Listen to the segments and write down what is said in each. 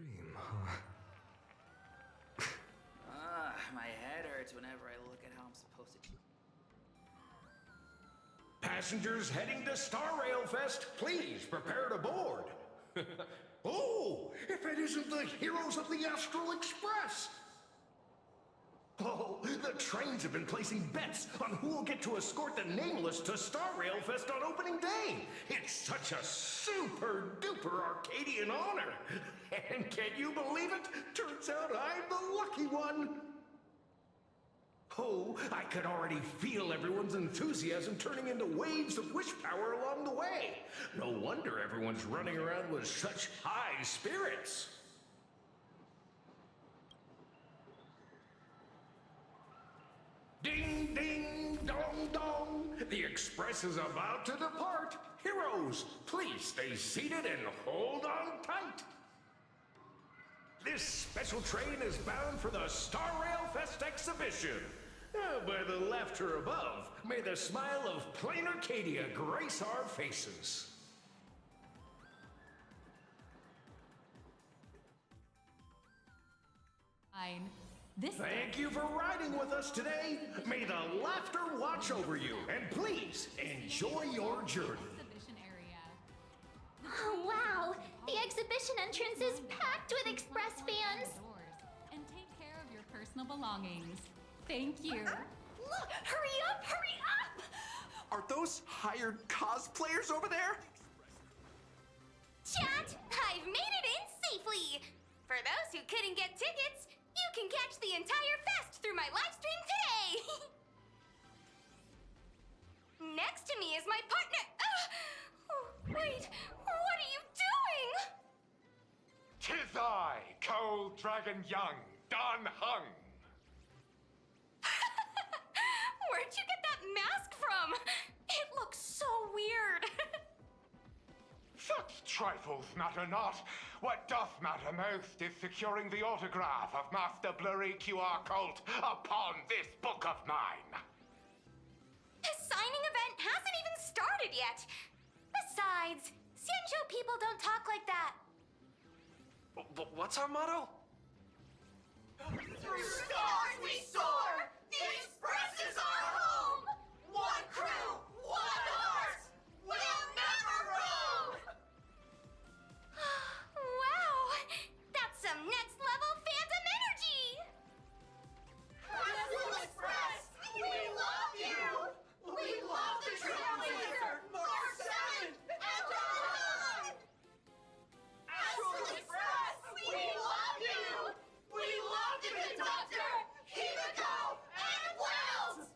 dream, huh? My head hurts whenever I look at how I'm supposed to. Passengers heading to Star Rail Fest, please prepare to board. Oh, if it isn't the heroes of the Astral Express! Oh, the trains have been placing bets on who will get to escort the Nameless to Star Rail Fest on opening day. It's such a super duper Arcadian honor. And can you believe it? Turns out I'm the lucky one. Oh, I could already feel everyone's enthusiasm turning into waves of wish power along the way. No wonder everyone's running around with such high spirits. Ding, ding, dong, dong. The express is about to depart. Heroes, please stay seated and hold on tight. This special train is bound for the Star Rail Fest exhibition. By the laughter above, may the smile of plain Arcadia grace our faces. Fine. Thank you for riding with us today. May the laughter watch over you, and please enjoy your journey. Exhibition area. Oh, wow! The exhibition entrance is packed with Express fans! And take care of your personal belongings. Thank you. Look! Hurry up! Hurry up! Are those hired cosplayers over there? Chat! I've made it in safely! For those who couldn't get tickets, you can catch the entire fest through my live stream today! Next to me is my partner. Wait, what are you doing? 'Tis I, Cold Dragon Young, Don Hung. Where'd you get that mask from? It looks so weird. Such trifles matter not. What doth matter most is securing the autograph of Master Blurry QR Cult upon this book of mine. The signing event hasn't even started yet. Besides, Xianzhou people don't talk like that. What's our motto? Through stars we soar! The Express is our home! One crew, one heart! We'll never roam! Wow! That's some next level phantom energy! Astral Express! We love you! We love the Trailblazer! Mark 7! And on! Astral Express! We love you! We love the conductor! Himiko and Wells!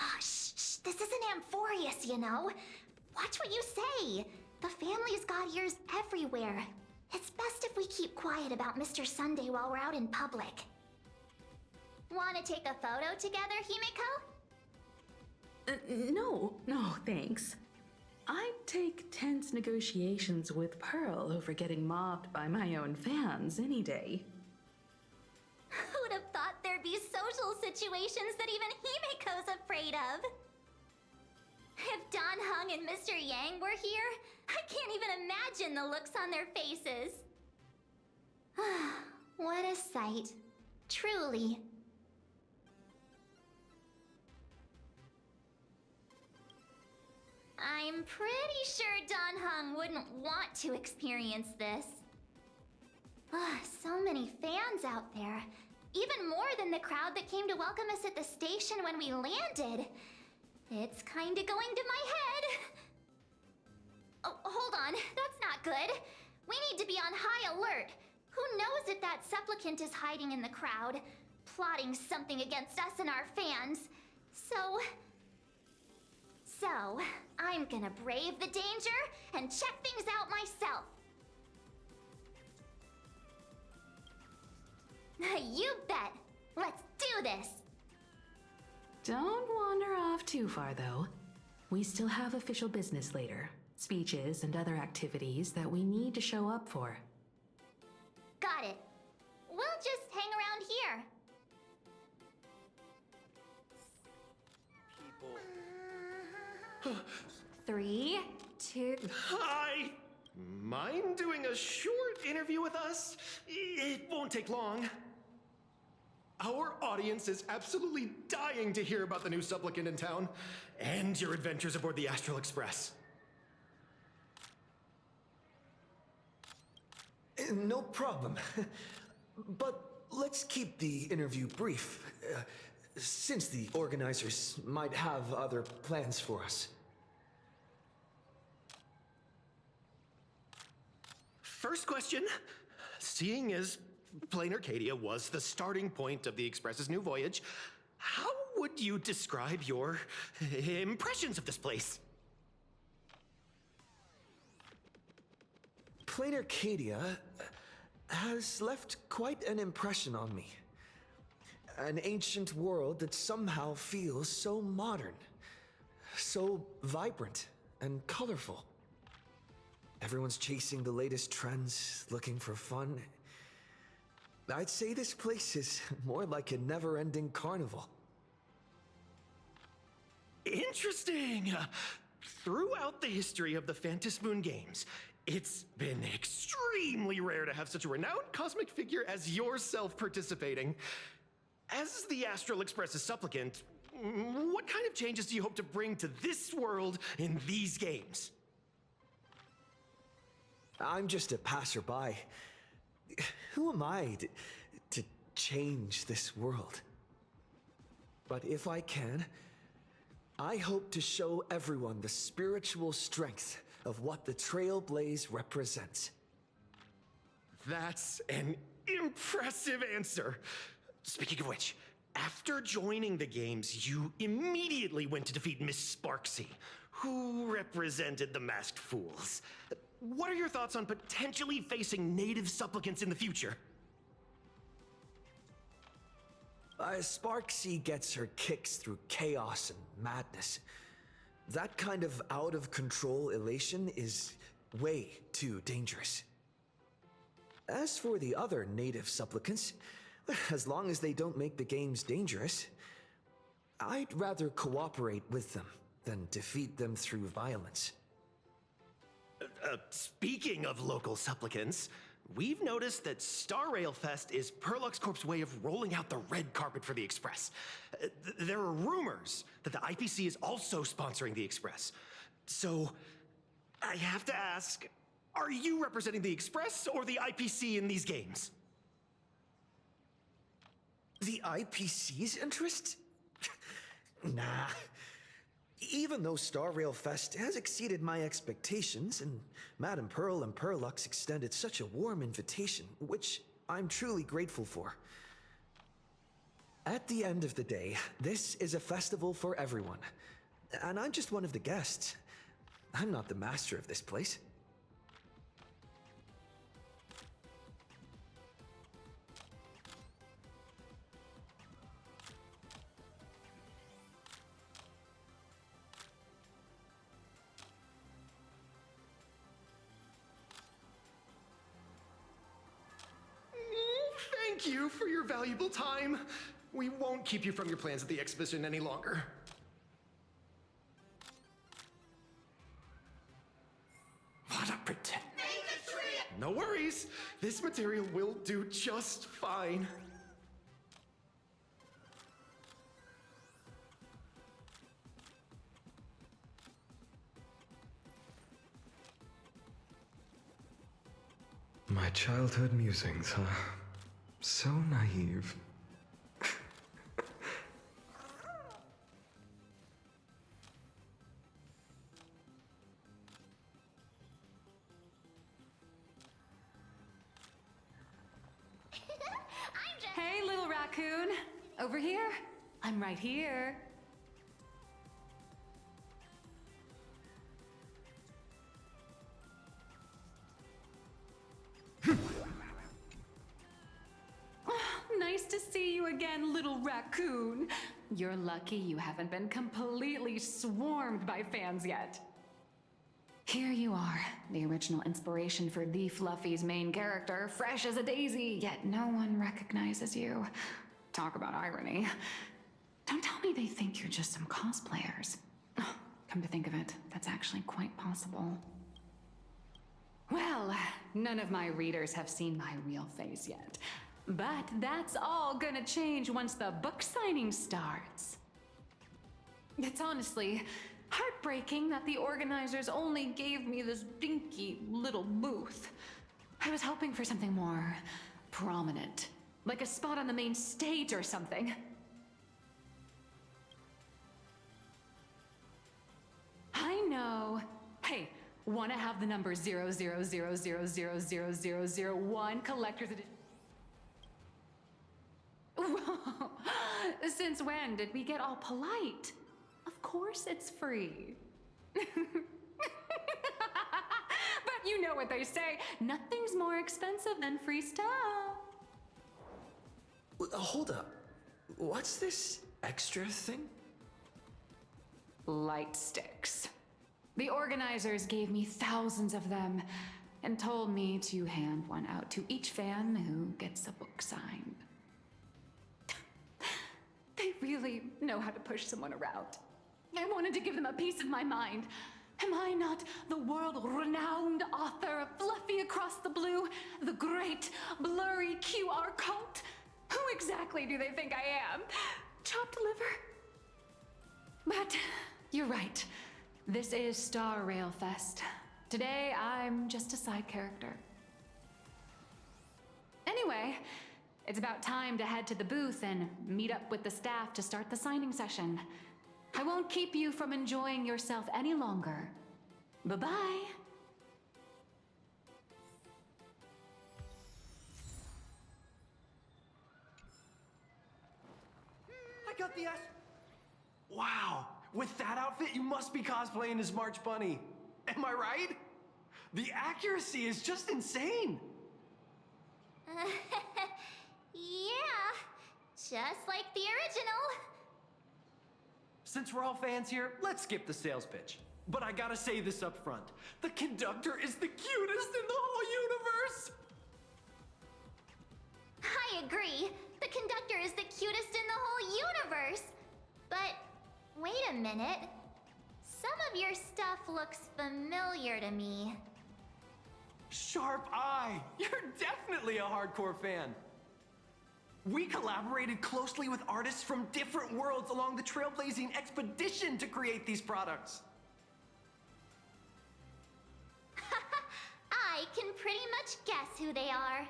Oh, shh, this isn't Amphorius, you know. Watch what you say. The family's got ears everywhere. It's best if we keep quiet about Mr. Sunday while we're out in public. Want to take a photo together, Himiko? No, thanks. I'd take tense negotiations with Pearl over getting mobbed by my own fans any day. Who'd have thought there'd be social situations that even Himiko's afraid of? If Don Hung and Mr. Yang were here, I can't even imagine the looks on their faces. What a sight. Truly. I'm pretty sure Don Hung wouldn't want to experience this. So many fans out there. Even more than the crowd that came to welcome us at the station when we landed. It's kinda going to my head. Oh, hold on. That's not good. We need to be on high alert. Who knows if that supplicant is hiding in the crowd, plotting something against us and our fans. So, I'm gonna brave the danger and check things out myself. You bet. Let's do this. Don't wander off too far, though. We still have official business later. Speeches and other activities that we need to show up for. Got it. We'll just hang around here. People. 3, 2. Hi! Mind doing a short interview with us? It won't take long. Our audience is absolutely dying to hear about the new supplicant in town and your adventures aboard the Astral Express. No problem. But let's keep the interview brief, since the organizers might have other plans for us. First question. Seeing as Plain Arcadia was the starting point of the Express's new voyage, how would you describe your impressions of this place? Plain Arcadia has left quite an impression on me. An ancient world that somehow feels so modern, so vibrant and colorful. Everyone's chasing the latest trends, looking for fun. I'd say this place is more like a never-ending carnival. Interesting! Throughout the history of the Phantom Moon games, it's been extremely rare to have such a renowned cosmic figure as yourself participating. As the Astral Express's supplicant, what kind of changes do you hope to bring to this world in these games? I'm just a passerby. Who am I to change this world? But if I can, I hope to show everyone the spiritual strength of what the Trailblaze represents. That's an impressive answer. Speaking of which, after joining the games, you immediately went to defeat Miss Sparksy, who represented the Masked Fools. What are your thoughts on potentially facing native supplicants in the future? Sparksy gets her kicks through chaos and madness. That kind of out-of-control elation is way too dangerous. As for the other native supplicants, as long as they don't make the games dangerous, I'd rather cooperate with them than defeat them through violence. Speaking of local supplicants, we've noticed that Star Rail Fest is Perlux Corp's way of rolling out the red carpet for the Express. There are rumors that the IPC is also sponsoring the Express. So, I have to ask, are you representing the Express or the IPC in these games? The IPC's interest? Nah. Even though Star Rail Fest has exceeded my expectations, and Madame Pearl and Perlux extended such a warm invitation, which I'm truly grateful for. At the end of the day, this is a festival for everyone. And I'm just one of the guests. I'm not the master of this place. Thank you for your valuable time. We won't keep you from your plans at the exhibition any longer. What a pretend. No worries. This material will do just fine. My childhood musings, huh? So naive. Hey, little raccoon. Over here? I'm right here. Nice to see you again, little raccoon. You're lucky you haven't been completely swarmed by fans yet. Here you are, the original inspiration for the Fluffy's main character, fresh as a daisy, yet no one recognizes you. Talk about irony. Don't tell me they think you're just some cosplayers. Oh, come to think of it, that's actually quite possible. Well, none of my readers have seen my real face yet. But that's all gonna change once the book signing starts. It's honestly heartbreaking that the organizers only gave me this dinky little booth. I was hoping for something more prominent, like a spot on the main stage or something. I know. Hey, wanna have the number 000000001 collector's edition? Whoa. Since when did we get all polite? Of course it's free. But you know what they say, nothing's more expensive than free stuff. Hold up. What's this extra thing? Light sticks. The organizers gave me thousands of them and told me to hand one out to each fan who gets a book signed. They really know how to push someone around. I wanted to give them a piece of my mind. Am I not the world-renowned author of Fluffy Across the Blue, the great blurry QR cult? Who exactly do they think I am? Chopped liver? But you're right. This is Star Rail Fest. Today, I'm just a side character. Anyway, it's about time to head to the booth and meet up with the staff to start the signing session. I won't keep you from enjoying yourself any longer. Bye-bye. I got the ass. Wow, with that outfit, you must be cosplaying as March Bunny. Am I right? The accuracy is just insane. Yeah, just like the original. Since we're all fans here, let's skip the sales pitch. But I gotta say this up front. The conductor is the cutest in the whole universe! I agree. The conductor is the cutest in the whole universe. But wait a minute. Some of your stuff looks familiar to me. Sharp eye! You're definitely a hardcore fan. We collaborated closely with artists from different worlds along the trailblazing expedition to create these products. I can pretty much guess who they are.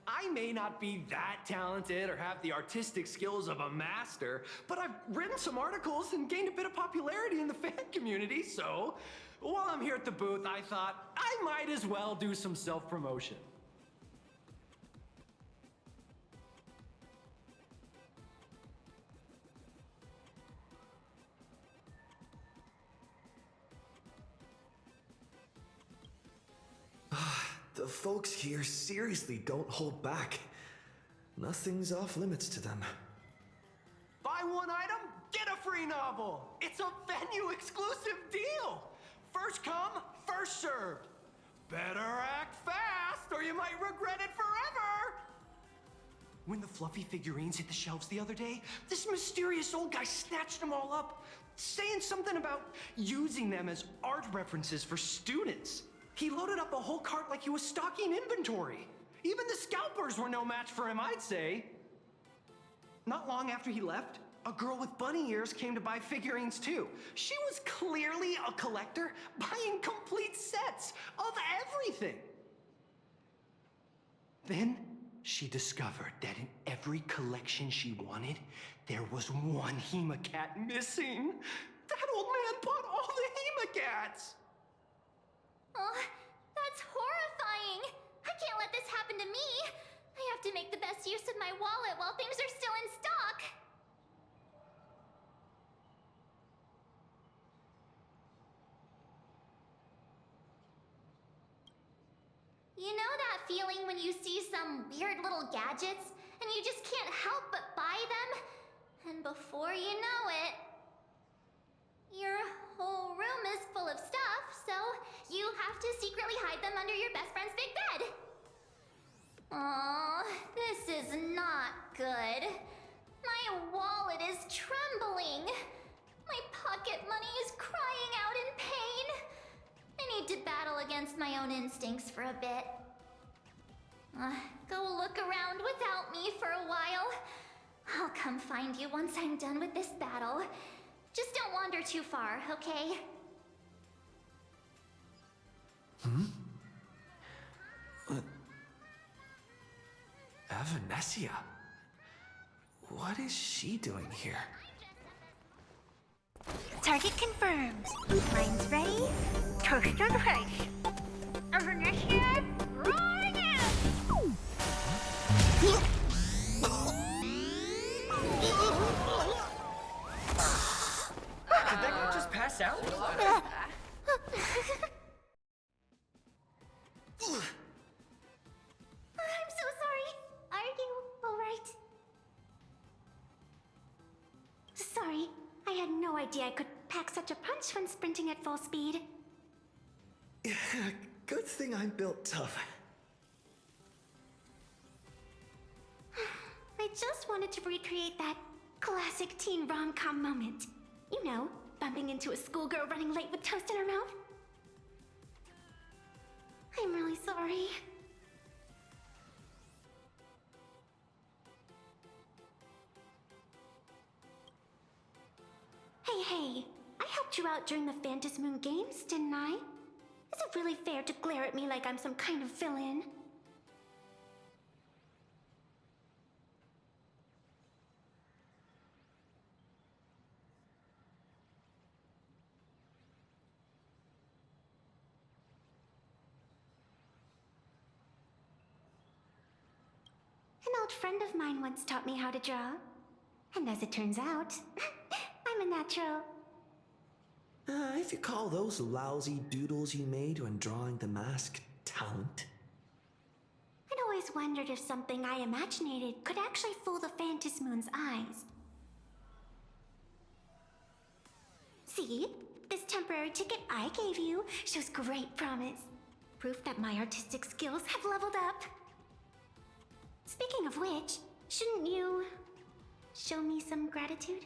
I may not be that talented or have the artistic skills of a master, but I've written some articles and gained a bit of popularity in the fan community, so while I'm here at the booth, I thought I might as well do some self-promotion. The folks here seriously don't hold back. Nothing's off limits to them. Buy one item, get a free novel. It's a venue exclusive deal. First come, first served. Better act fast or you might regret it forever. When the fluffy figurines hit the shelves the other day, this mysterious old guy snatched them all up, saying something about using them as art references for students. He loaded up a whole cart like he was stocking inventory. Even the scalpers were no match for him, I'd say. Not long after he left, a girl with bunny ears came to buy figurines too. She was clearly a collector, buying complete sets of everything. Then she discovered that in every collection she wanted, there was one Hemacat missing. That old man bought all the Hemacats. Oh, that's horrifying. I can't let this happen to me. I have to make the best use of my wallet while things are still in stock. You know that feeling when you see some weird little gadgets and you just can't help but buy them? And before you know it, your whole room is full of stuff, so you have to secretly hide them under your best friend's big bed. Aw, this is not good. My wallet is trembling. My pocket money is crying out in pain. I need to battle against my own instincts for a bit. Go look around without me for a while. I'll come find you once I'm done with this battle. Just don't wander too far, okay? Evanesia? What is she doing here? Target confirmed. Mine's ready. Toast on face. Evanesia, rolling out! Did that guy just pass out? I'm so sorry. Are you alright? Sorry, I had no idea I could pack such a punch when sprinting at full speed. Good thing I'm built tough. I just wanted to recreate that classic teen rom-com moment. You know, bumping into a schoolgirl running late with toast in her mouth. I'm really sorry. Hey, I helped you out during the Phantasm Moon Games, didn't I? Is it really fair to glare at me like I'm some kind of villain? An old friend of mine once taught me how to draw. And as it turns out, I'm a natural. If you call those lousy doodles you made when drawing the mask talent. I'd always wondered if something I imaginated could actually fool the Phantasm Moon's eyes. See? This temporary ticket I gave you shows great promise. Proof that my artistic skills have leveled up. Speaking of which, shouldn't you show me some gratitude?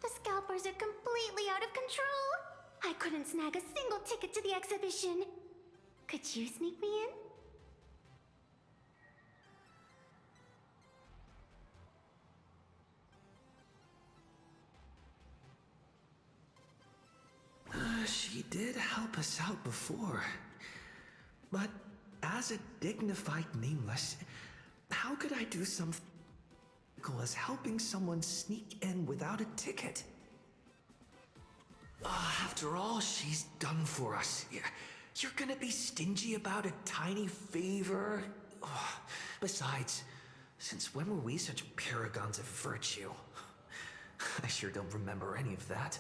The scalpers are completely out of control. I couldn't snag a single ticket to the exhibition. Could you sneak me in? She did help us out before. But as a dignified nameless, how could I do something as helping someone sneak in without a ticket? After all she's done for us, you're gonna be stingy about a tiny favor? Besides, since when were we such paragons of virtue? I sure don't remember any of that.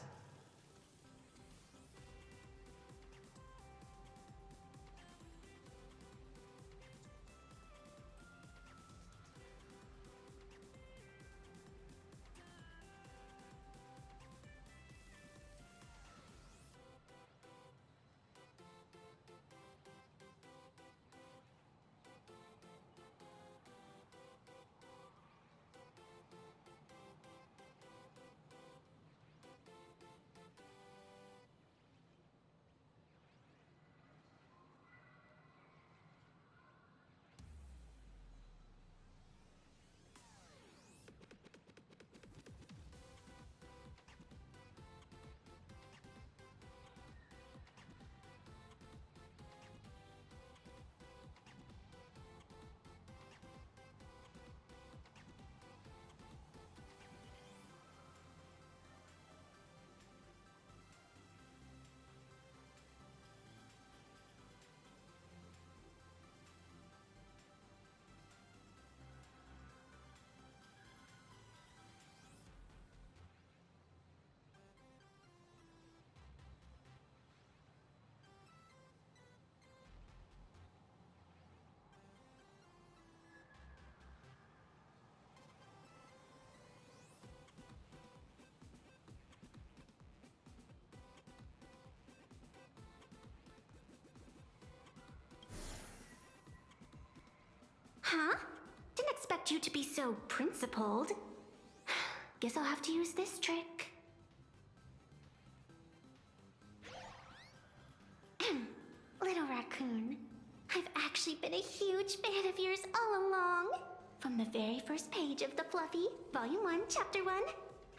expect you to be so principled. Guess I'll have to use this trick. Little raccoon, I've actually been a huge fan of yours all along. From the very first page of The Fluffy, Volume 1, Chapter 1,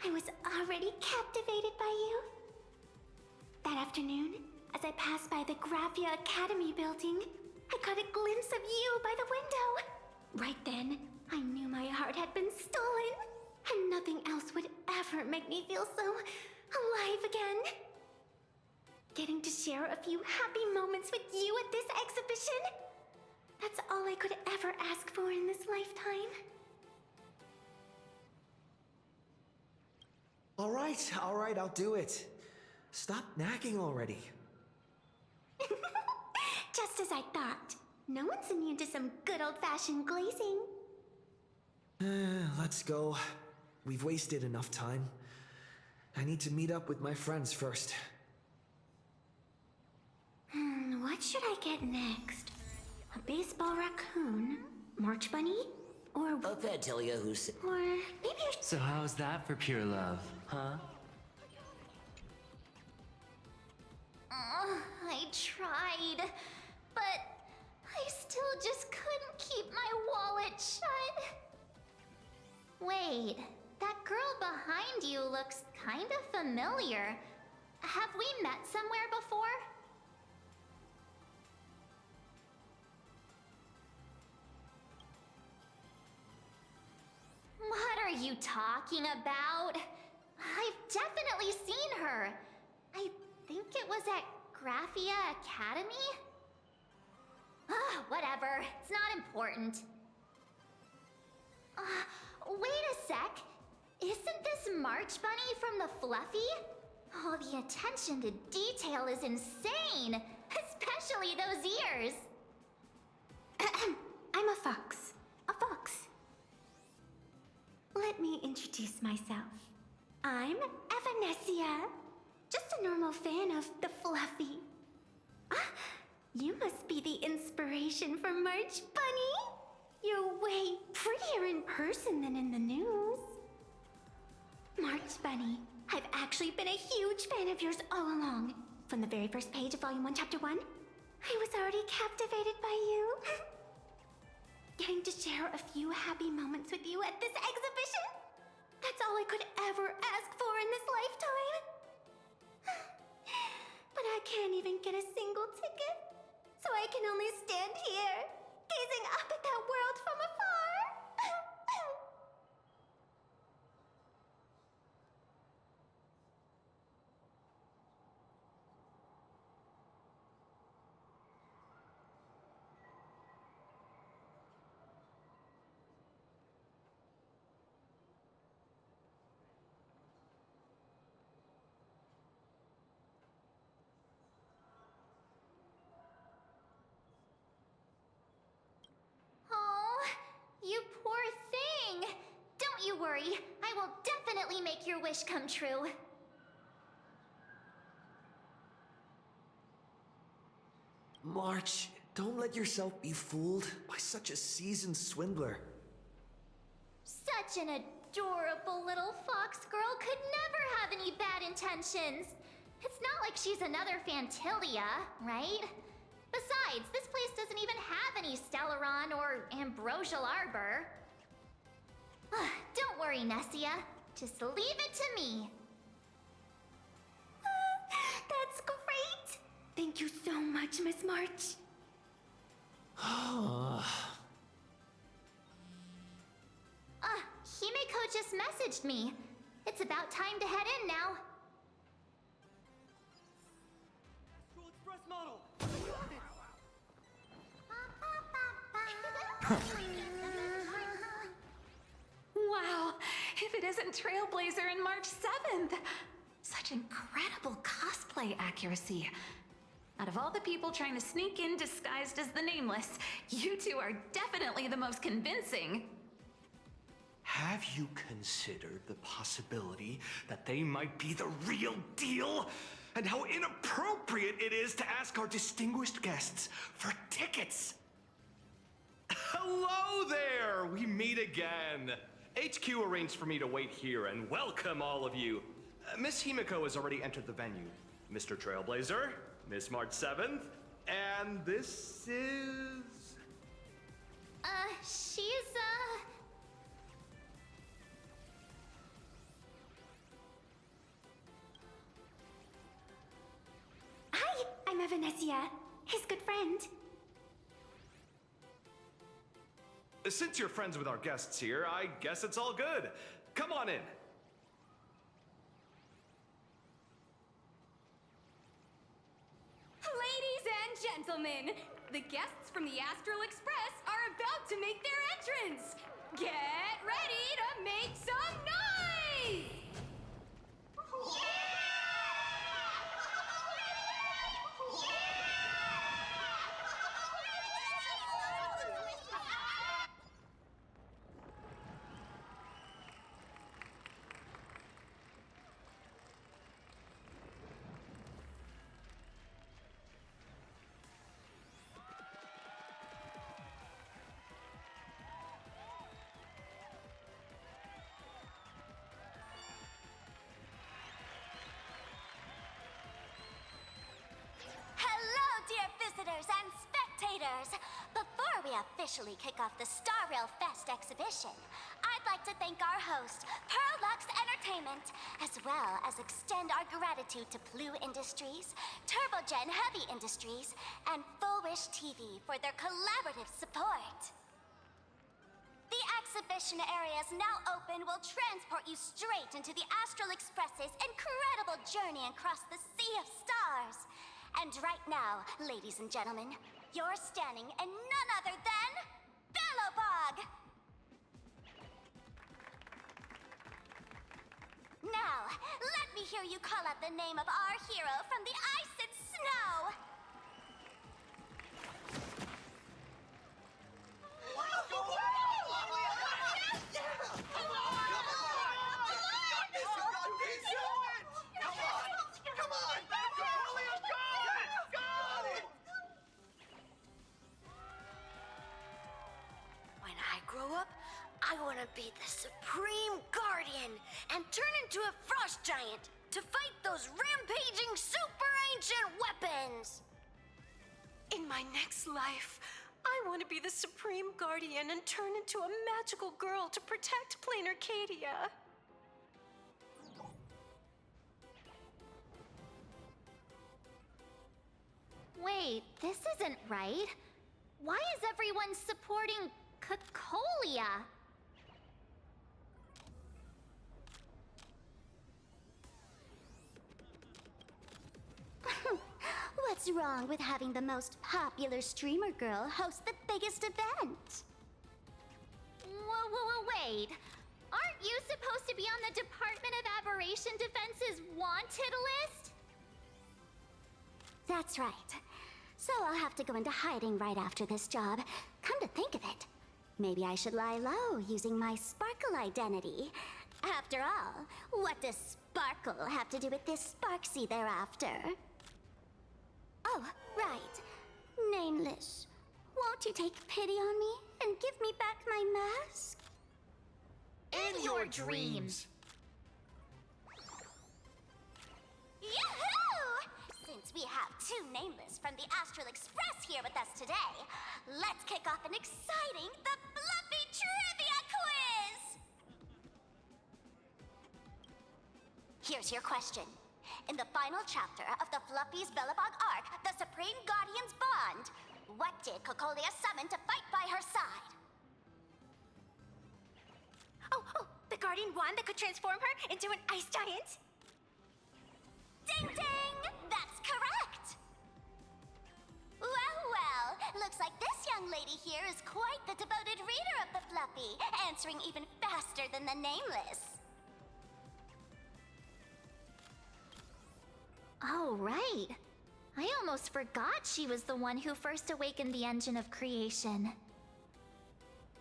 I was already captivated by you. That afternoon, as I passed by the Graphia Academy building, I caught a glimpse of you by the window. Right then, I knew my heart had been stolen, and nothing else would ever make me feel so alive again. Getting to share a few happy moments with you at this exhibition, that's all I could ever ask for in this lifetime. All right, I'll do it. Stop nagging already. Just as I thought. No one's immune to some good old-fashioned glazing. Let's go. We've wasted enough time. I need to meet up with my friends first. What should I get next? A baseball raccoon? March bunny? Or... A Fantalia who's... Or maybe a... So how's that for pure love, huh? I tried, but I still just couldn't keep my wallet shut. Wait, that girl behind you looks kind of familiar. Have we met somewhere before? What are you talking about? I've definitely seen her. I think it was at Graphia Academy? Whatever. It's not important. Wait a sec. Isn't this March Bunny from the Fluffy? Oh, the attention to detail is insane. Especially those ears. I'm a fox. A fox. Let me introduce myself. I'm Evanessia. Just a normal fan of the Fluffy. You must be the inspiration for March Bunny. You're way prettier in person than in the news. March Bunny, I've actually been a huge fan of yours all along. From the very first page of Volume 1, Chapter 1, I was already captivated by you. Getting to share a few happy moments with you at this exhibition, that's all I could ever ask for in this lifetime. But I can't even get a single ticket, so I can only stand here, gazing up at that world from afar. You poor thing! Don't you worry, I will definitely make your wish come true. March, don't let yourself be fooled by such a seasoned swindler. Such an adorable little fox girl could never have any bad intentions. It's not like she's another Fantilia, right? Besides, this place doesn't even have any Stellaron or Ambrosial Arbor. Don't worry, Nessia. Just leave it to me. That's great! Thank you so much, Miss March. Himeko just messaged me. It's about time to head in now. Express model! Wow, if it isn't Trailblazer and March 7th! Such incredible cosplay accuracy. Out of all the people trying to sneak in disguised as the Nameless, you two are definitely the most convincing. Have you considered the possibility that they might be the real deal? And how inappropriate it is to ask our distinguished guests for tickets? Hello there! We meet again. HQ arranged for me to wait here and welcome all of you. Miss Himiko has already entered the venue. Mr. Trailblazer, Miss March 7th, and this is... She's, Hi, I'm Evanesia, his good friend. Since you're friends with our guests here, I guess it's all good. Come on in. Ladies and gentlemen, the guests from the Astral Express are about to make their entrance. Get ready to make some noise! Hello, dear visitors and spectators! Before we officially kick off the Star Rail Fest exhibition, I'd like to thank our host, Pearlux Entertainment, as well as extend our gratitude to Blue Industries, Turbogen Heavy Industries, and Full Wish TV for their collaborative support. The exhibition area is now open will transport you straight into the Astral Express's incredible journey across the Sea of Stars. And right now, ladies and gentlemen, you're standing in none other than Bellowbog! Now, let me hear you call out the name of our hero from the ice and snow! When I grow up, I want to be the Supreme Guardian and turn into a frost giant to fight those rampaging super ancient weapons. In my next life, I want to be the Supreme Guardian and turn into a magical girl to protect Plain Arcadia. Wait, this isn't right. Why is everyone supporting Cocolia? What's wrong with having the most popular streamer girl host the biggest event? Wait. Aren't you supposed to be on the Department of Aberration Defense's wanted list? That's right. So I'll have to go into hiding right after this job. Come to think of it, maybe I should lie low using my Sparkle identity. After all, what does Sparkle have to do with this Sparksy thereafter? Oh, right. Nameless. Won't you take pity on me and give me back my mask? In your dreams. Yahoo! Since we have two Nameless from the Astral Express here with us today, let's kick off an exciting The Fluffy Trivia Quiz! Here's your question. In the final chapter of the Fluffy's Bellabog arc, The Supreme Guardian's Bond, what did Cocolia summon to fight by her side? Oh, the Guardian wand that could transform her into an ice giant? Ding ding! That's correct! Well, looks like this young lady here is quite the devoted reader of the Fluffy, answering even faster than the Nameless. Oh, right. I almost forgot she was the one who first awakened the engine of creation.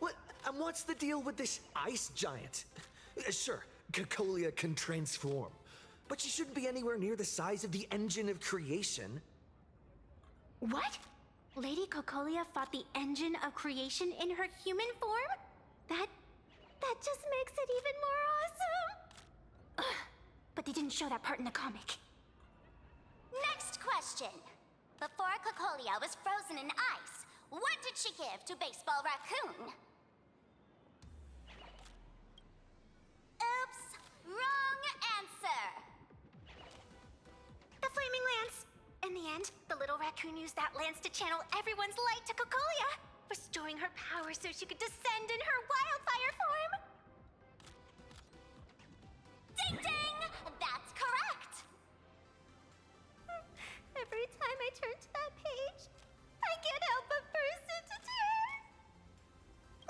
What? And what's the deal with this ice giant? Sure, Cocolia can transform, but she shouldn't be anywhere near the size of the engine of creation. What? Lady Cocolia fought the engine of creation in her human form? That just makes it even more awesome! Ugh, but they didn't show that part in the comic. Next question. Before Cocolia was frozen in ice, what did she give to Baseball Raccoon? Oops, wrong answer. The Flaming Lance! In the end, the little raccoon used that lance to channel everyone's light to Cocolia, restoring her power so she could descend in her wildfire form! Ding ding! That's correct! Every time I turn to that page, I can't help but burst into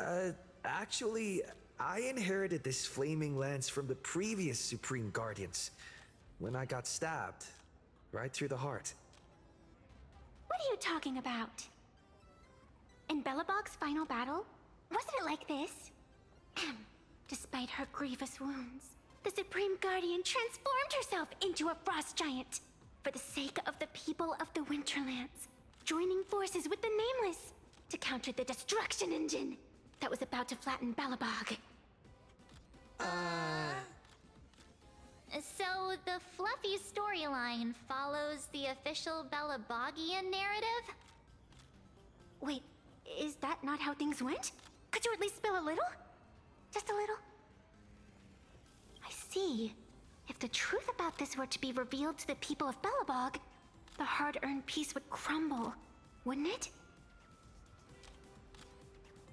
tears! Actually, I inherited this flaming lance from the previous Supreme Guardians, when I got stabbed, right through the heart. What are you talking about? In Belobog's final battle, wasn't it like this? Despite her grievous wounds, the Supreme Guardian transformed herself into a frost giant for the sake of the people of the Winterlands, joining forces with the Nameless to counter the destruction engine that was about to flatten Belobog. So the fluffy storyline follows the official Belabogian narrative? Wait, is that not how things went? Could you at least spill a little? Just a little? I see. If the truth about this were to be revealed to the people of Belobog, the hard-earned peace would crumble, wouldn't it?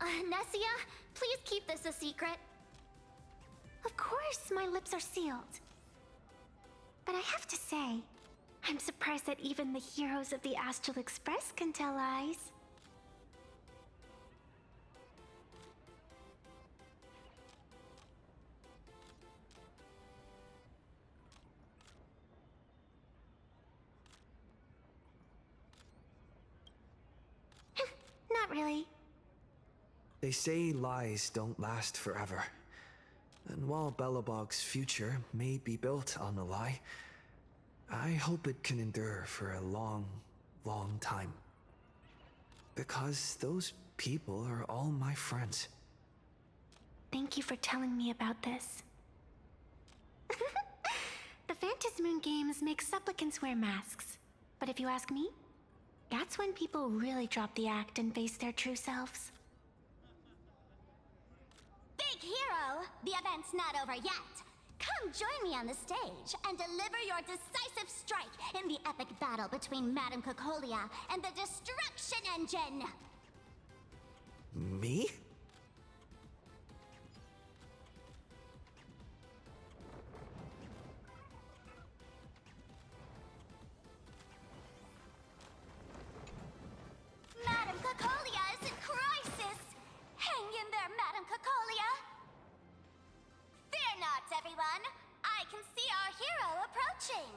Nessia, please keep this a secret. Of course, my lips are sealed. But I have to say, I'm surprised that even the heroes of the Astral Express can tell lies. Not really. They say lies don't last forever. And while Belobog's future may be built on a lie, I hope it can endure for a long, long time. Because those people are all my friends. Thank you for telling me about this. The Phantasmoon games make supplicants wear masks. But if you ask me, that's when people really drop the act and face their true selves. Big hero, the event's not over yet. Come join me on the stage and deliver your decisive strike in the epic battle between Madame Cocolia and the Destruction Engine! Me? Madame Cocolia is in crisis! Hang in there, Madame Cocolia! Fear not, everyone! I can see our hero approaching!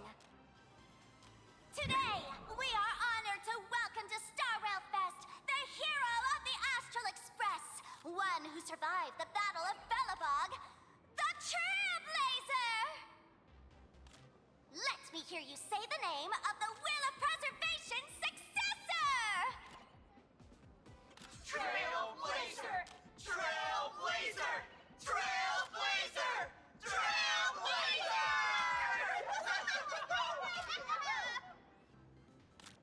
Today, we are honored to welcome to Star Rail Fest the hero of the Astral Express, one who survived the Battle of Belobog, the Trailblazer! Let me hear you say the name of the Wheel of Preservation's successor! Trailblazer! Trailblazer! Trailblazer! Trailblazer!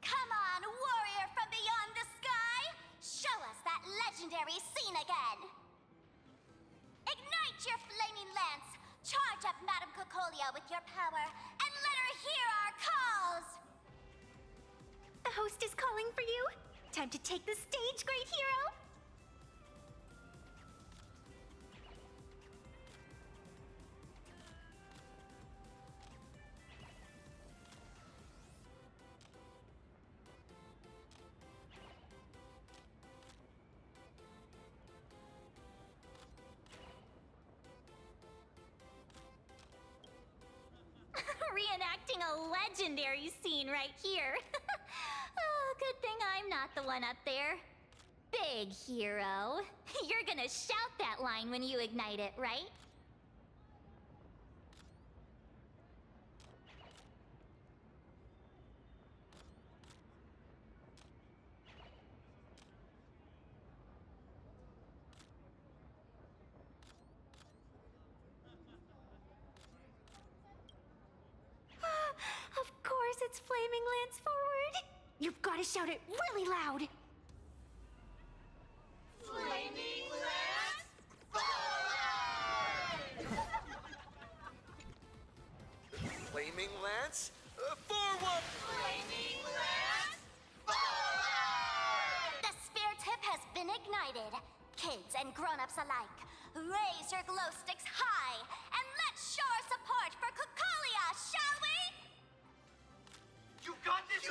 Come on, warrior from beyond the sky! Show us that legendary scene again! Ignite your flaming lance! Charge up Madame Cocolia with your power, and let her hear our calls! The host is calling for you. Time to take the stage, great hero! Reenacting a legendary scene right here. Oh, good thing I'm not the one up there. Big hero. You're gonna shout that line when you ignite it, right? Flaming Lance forward. You've got to shout it really loud. Flaming Lance forward! Flaming Lance, forward! Flaming Lance forward! The spare tip has been ignited. Kids and grown-ups alike, raise your glow sticks high and let's show our support for Kukalia, shall we? You got this,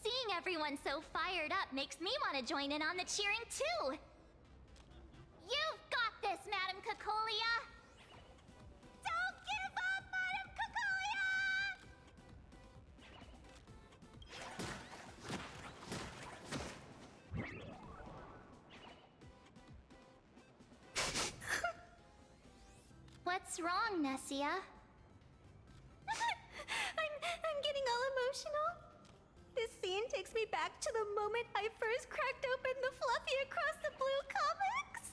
Seeing everyone so fired up makes me want to join in on the cheering too. You've got this, Madam Kukolia! Don't give up, Madam Kukolia! What's wrong, Nessia? I'm getting all emotional. This scene takes me back to the moment I first cracked open the Fluffy Across the Blue comics.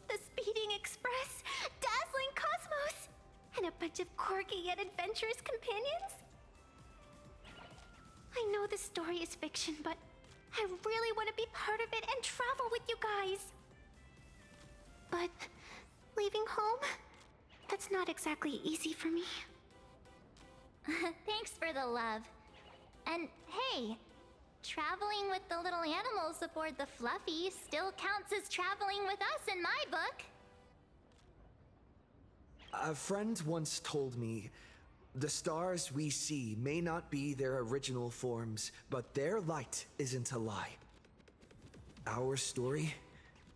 The Speeding Express, Dazzling Cosmos, and a bunch of quirky yet adventurous companions. I know the story is fiction, but I really want to be part of it and travel with you guys. But leaving home, that's not exactly easy for me. Thanks for the love. And hey, traveling with the little animals aboard the Fluffy still counts as traveling with us in my book. A friend once told me, the stars we see may not be their original forms, but their light isn't a lie. Our story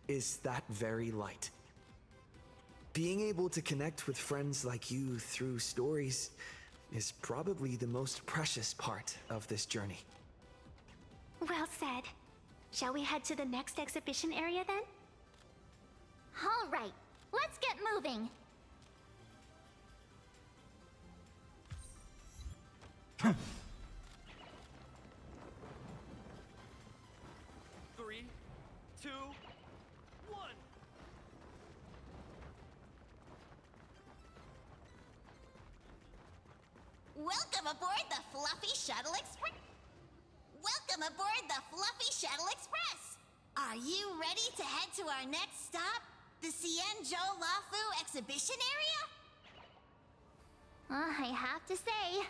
is that very light. Being able to connect with friends like you through stories is probably the most precious part of this journey. Well said. Shall we head to the next exhibition area then? All right, let's get moving. Three, two, one. Welcome aboard the Fluffy Shuttle Express. Welcome aboard the Fluffy Shuttle Express. Are you ready to head to our next stop, the Xianzhou Lafu exhibition area? I have to say,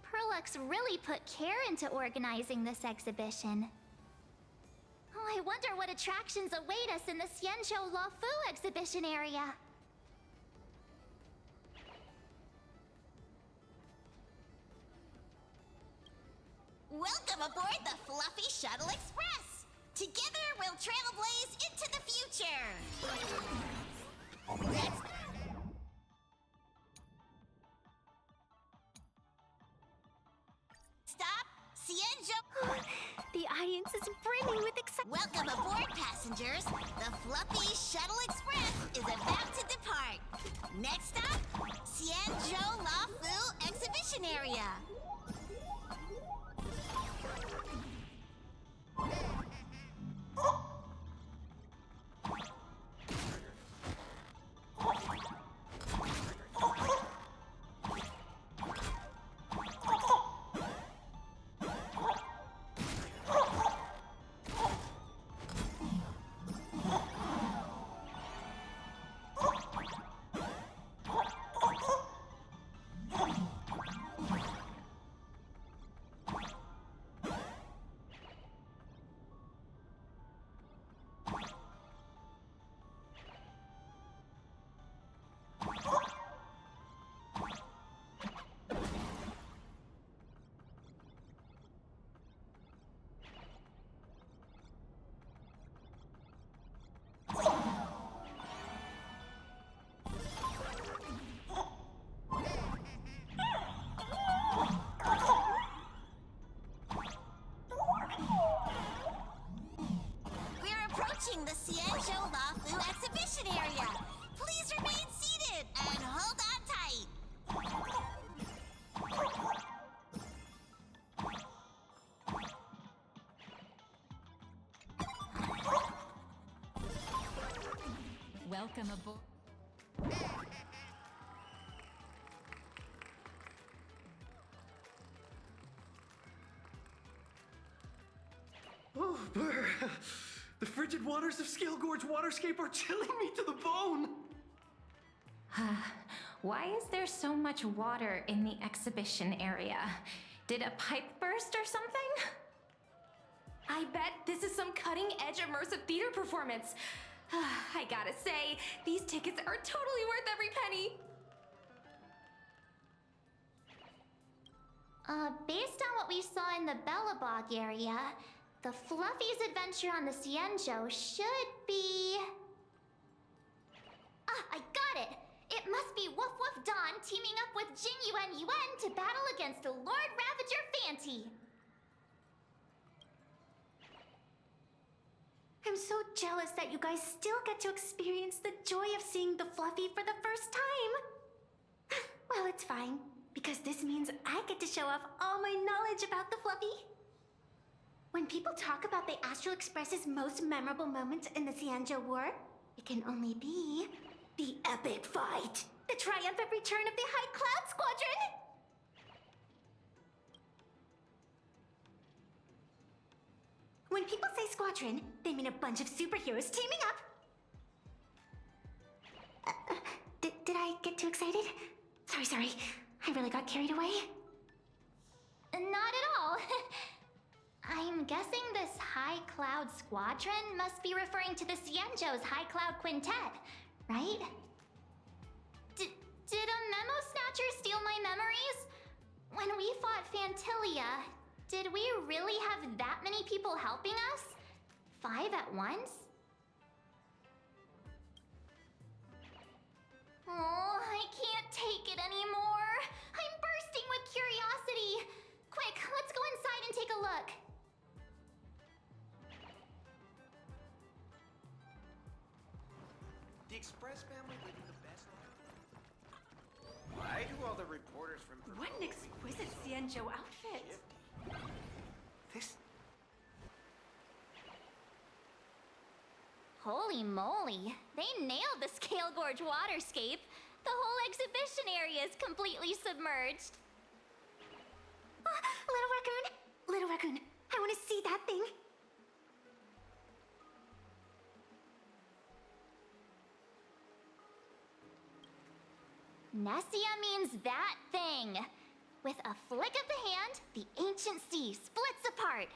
Perlux really put care into organizing this exhibition. Oh, I wonder what attractions await us in the Xianzhou Lafu exhibition area. Welcome aboard the Fluffy Shuttle Express. Together we'll trailblaze into the future. Next stop, Xianzhou. The audience is brimming with excitement. Welcome aboard, passengers. The Fluffy Shuttle Express is about to depart. Next stop, Xianzhou Lafu exhibition area. The Xianzhou Lafu exhibition area. Please remain seated and hold on tight. Welcome aboard. Oh, brr. The frigid waters of Scale Gorge Waterscape are chilling me to the bone. Why is there so much water in the exhibition area? Did a pipe burst or something? I bet this is some cutting-edge immersive theater performance. I gotta say, these tickets are totally worth every penny. Based on what we saw in the Bellabog area, the Fluffy's adventure on the Cienjo should be... Ah, I got it! It must be Woof Woof Dawn teaming up with Jin Yuan Yuan to battle against the Lord Ravager Fanti. I'm so jealous that you guys still get to experience the joy of seeing the Fluffy for the first time. Well, it's fine, because this means I get to show off all my knowledge about the Fluffy. When people talk about the Astral Express's most memorable moment in the Cianjo War, it can only be the epic fight, the triumphant return of the High Cloud Squadron! When people say squadron, they mean a bunch of superheroes teaming up. Did I get too excited? Sorry. I really got carried away. Not at all. I'm guessing this High Cloud Squadron must be referring to the Cienjo's High Cloud Quintet, right? Did a Memo Snatcher steal my memories? When we fought Fantilia, did we really have that many people helping us? 5 at once? Oh, I can't take it anymore. I'm bursting with curiosity. Quick, let's go inside and take a look. The Express family living the best life. Why do all the reporters from... What an exquisite Cienjo outfit. This... Holy moly, they nailed the Scale Gorge waterscape. The whole exhibition area is completely submerged. Little Raccoon, I want to see that thing. Nessia means that thing. With a flick of the hand, the ancient sea splits apart.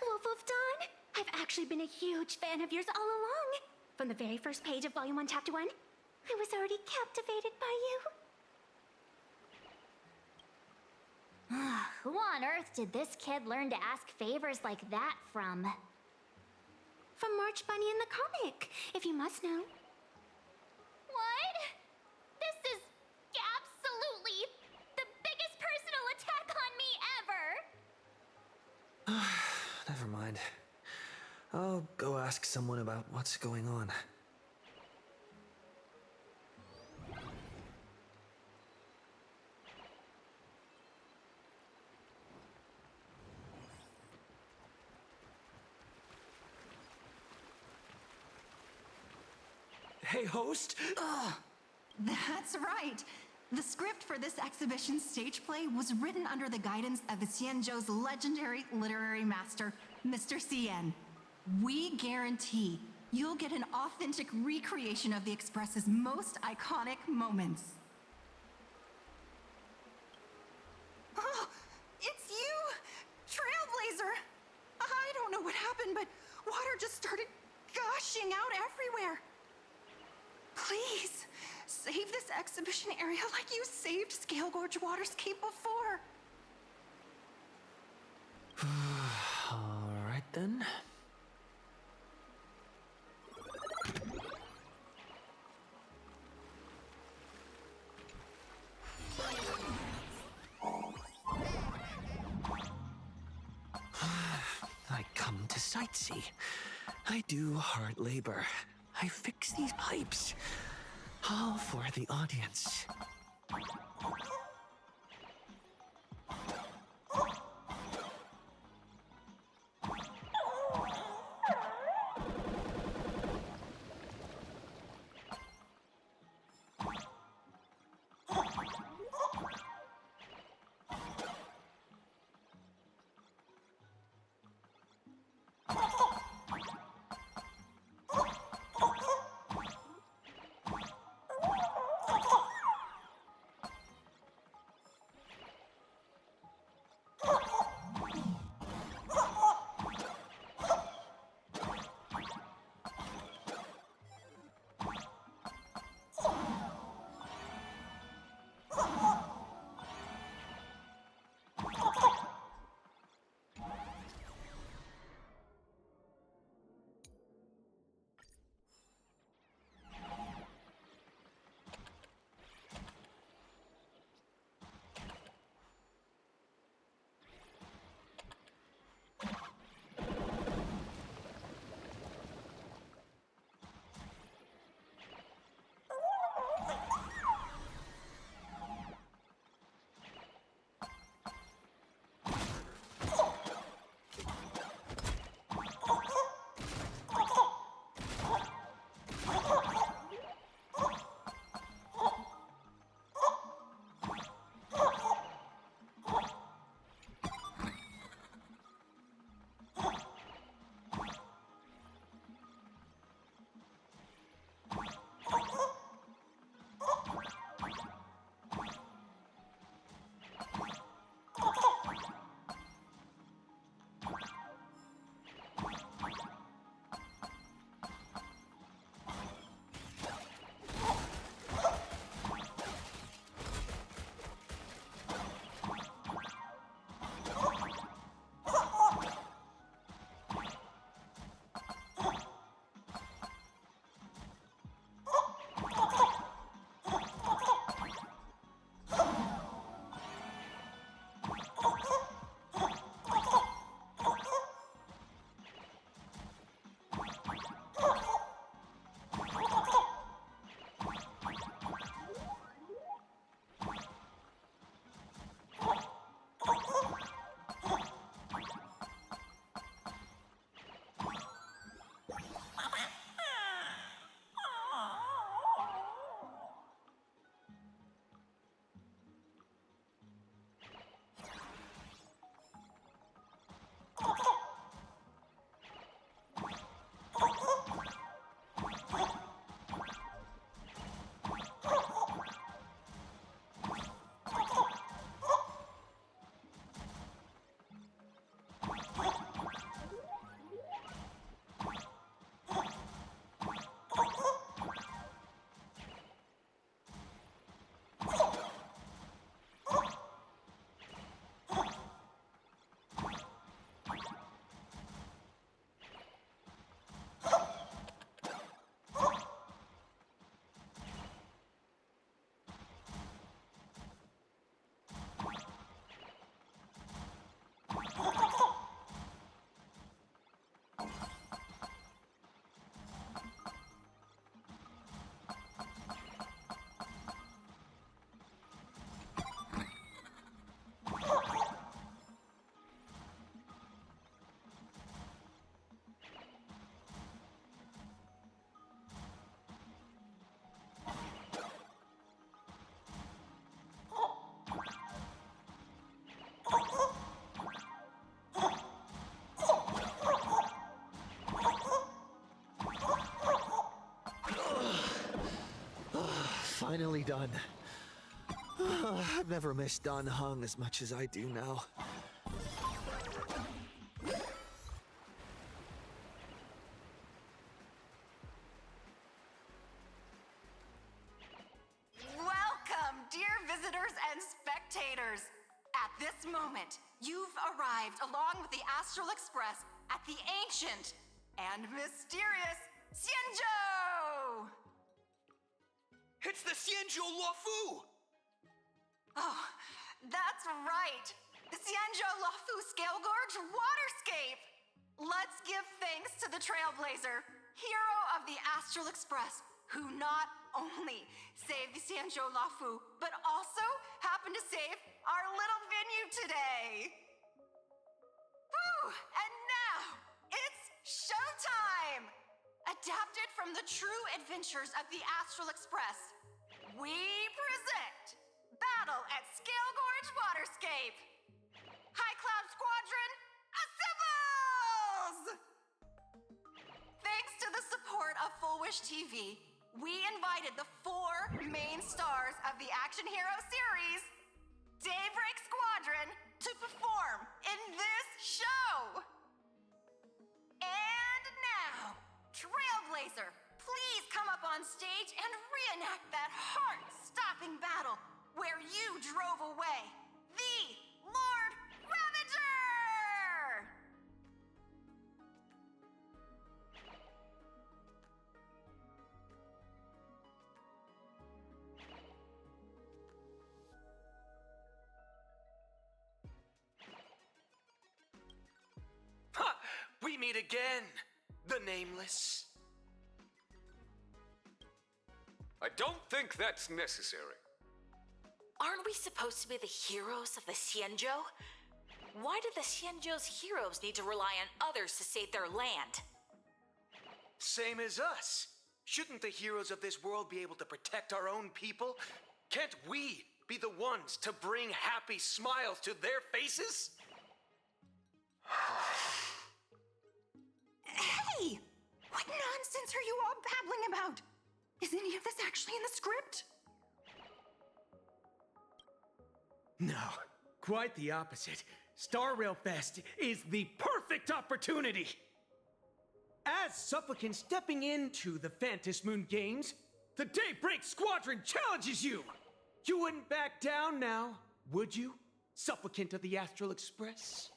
Wolf of Dawn, I've actually been a huge fan of yours all along. From the very first page of Volume 1, Chapter 1, I was already captivated by you. Who on earth did this kid learn to ask favors like that from? From March Bunny in the comic, if you must know. What? This is absolutely the biggest personal attack on me ever! Never mind. I'll go ask someone about what's going on. Hey, host! That's right. The script for this exhibition stage play was written under the guidance of the Cienjo's legendary literary master, Mr. Cien. We guarantee you'll get an authentic recreation of the Express's most iconic moments. Oh, it's you! Trailblazer! I don't know what happened, but water just started gushing out everywhere. Please, save this exhibition area like you saved Scale Gorge Waterscape before. All right then. to sightsee. I do hard labor. I fix these pipes. All for the audience. Finally done. I've never missed Dan Heng as much as I do now. Welcome, dear visitors and spectators. At this moment, you've arrived along with the Astral Express at the ancient and mysterious Xianzhou! It's the Xianzhou Luofu! Oh, that's right! The Xianzhou Luofu Scale Gorge Waterscape! Let's give thanks to the Trailblazer, hero of the Astral Express, who not only saved the Sanjo Lafu, but also happened to save our little venue today. Whew, and now, it's showtime! Adapted from the true adventures of the Astral Express, we present Battle at Scale Gorge Waterscape. High Cloud Squadron, assembles! Thanks to the support of Full Wish TV, we invited the 4 main stars of the Action Hero series, Daybreak Squadron, to perform in this show. And now, Trailblazer, please come up on stage and reenact that heart-stopping battle where you drove away the Lord Ravager! Ha! We meet again, the Nameless. I don't think that's necessary. Aren't we supposed to be the heroes of the Xianzhou? Why do the Xianzhou's heroes need to rely on others to save their land? Same as us. Shouldn't the heroes of this world be able to protect our own people? Can't we be the ones to bring happy smiles to their faces? Hey! What nonsense are you all babbling about? Is any of this actually in the script? No, quite the opposite. Star Rail Fest is the perfect opportunity! As supplicant stepping into the Phantom Moon Games, the Daybreak Squadron challenges you! You wouldn't back down now, would you, supplicant of the Astral Express?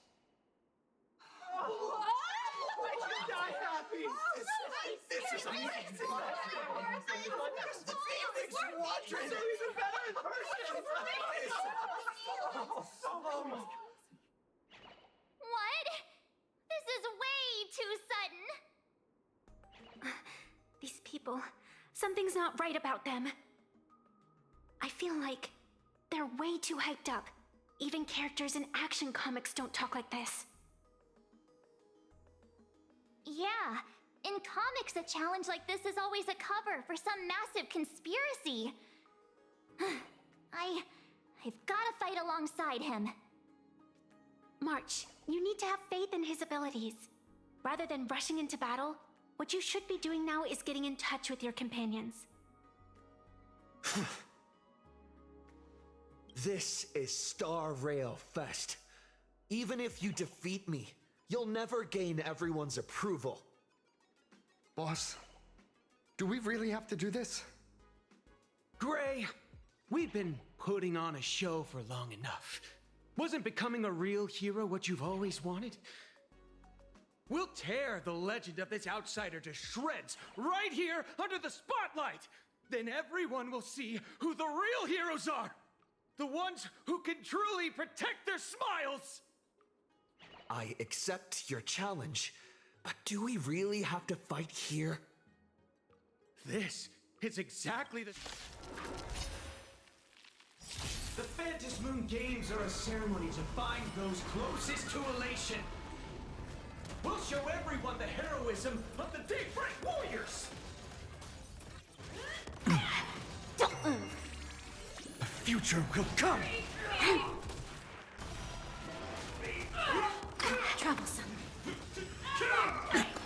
Die happy! This is amazing! Squadron! Even better in person! What? This is way too sudden. These people, something's not right about them. I feel like they're way too hyped up. Even characters in action comics don't talk like this. Yeah, in comics, a challenge like this is always a cover for some massive conspiracy. I've gotta fight alongside him. March, you need to have faith in his abilities. Rather than rushing into battle, what you should be doing now is getting in touch with your companions. This is Star Rail Fest. Even if you defeat me, you'll never gain everyone's approval. Boss, do we really have to do this? Gray, we've been putting on a show for long enough. Wasn't becoming a real hero what you've always wanted? We'll tear the legend of this outsider to shreds right here under the spotlight! Then everyone will see who the real heroes are! The ones who can truly protect their smiles! I accept your challenge, but do we really have to fight here? This is exactly the Phantom Moon Games are a ceremony to find those closest to elation. We'll show everyone the heroism of the Daybreak Warriors! The future will come! Troublesome.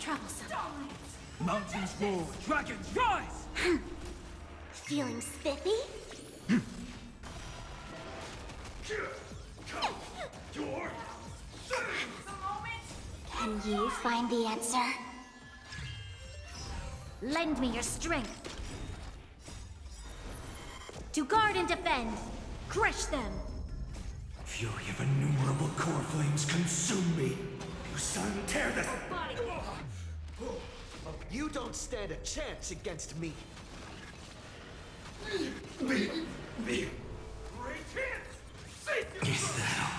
Troublesome. Mountains roar, dragons rise! Feeling spiffy? Can you find the answer? Lend me your strength. To guard and defend. Crush them. Fury of innumerable core flames consume me. You son, tear this body. You don't stand a chance against me. Me. Great chance! Is that all?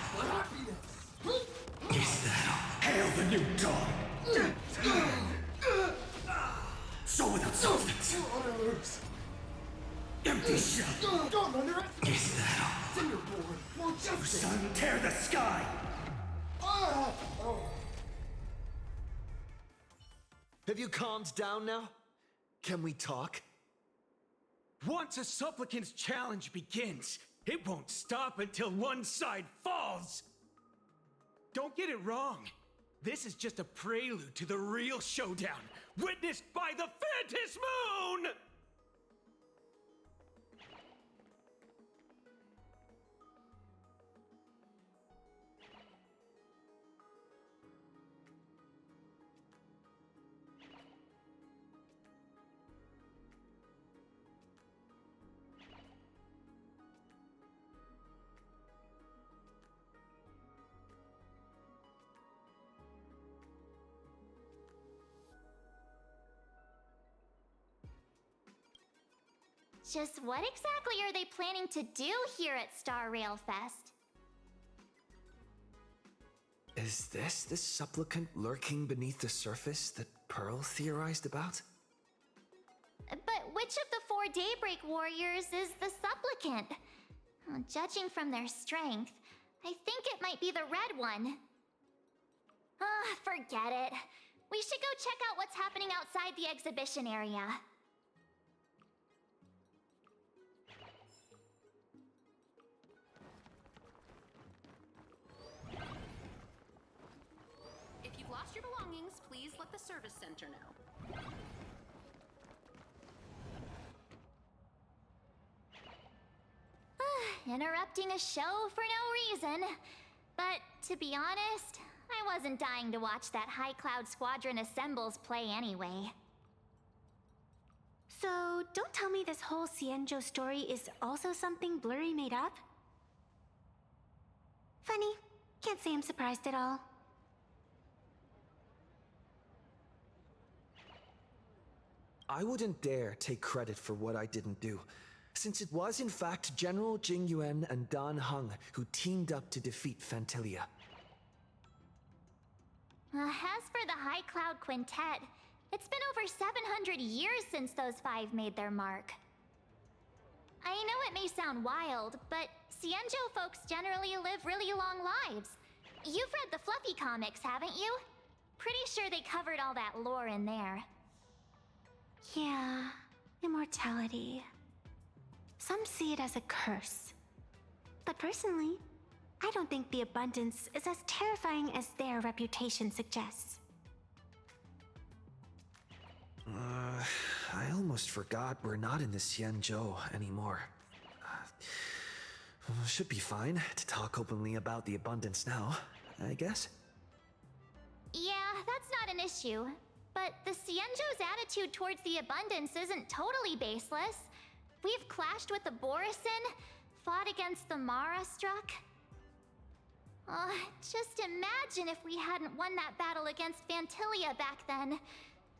Hail the new dawn! Soul without substance. Empty shell. Don't underestimate. Is that all? Fingerboard. More justice. Son, tear the sky! Have you calmed down now? Can we talk? Once a supplicant's challenge begins, it won't stop until one side falls. Don't get it wrong. This is just a prelude to the real showdown, witnessed by the Phantom Moon! Just what exactly are they planning to do here at Star Rail Fest? Is this the supplicant lurking beneath the surface that Pearl theorized about? But which of the 4 Daybreak Warriors is the supplicant? Judging from their strength, I think it might be the red one. Forget it. We should go check out what's happening outside the exhibition area. If you've lost your belongings, please let the service center know. Interrupting a show for no reason. But to be honest, I wasn't dying to watch that High Cloud Squadron Assembles play anyway. So, don't tell me this whole Xianzhou story is also something Blurry made up? Funny. Can't say I'm surprised at all. I wouldn't dare take credit for what I didn't do, since it was in fact General Jing Yuan and Dan Heng who teamed up to defeat Fantilia. As for the High Cloud Quintet, it's been over 700 years since those 5 made their mark. I know it may sound wild, but Xianzhou folks generally live really long lives. You've read the Fluffy comics, haven't you? Pretty sure they covered all that lore in there. Yeah, immortality. Some see it as a curse. But personally, I don't think the abundance is as terrifying as their reputation suggests. I almost forgot we're not in the Xianzhou anymore. Should be fine to talk openly about the abundance now, I guess. Yeah, that's not an issue. But the Xianzhou's attitude towards the abundance isn't totally baseless. We've clashed with the Borisin, fought against the Mara Struck. Just imagine if we hadn't won that battle against Fantilia back then.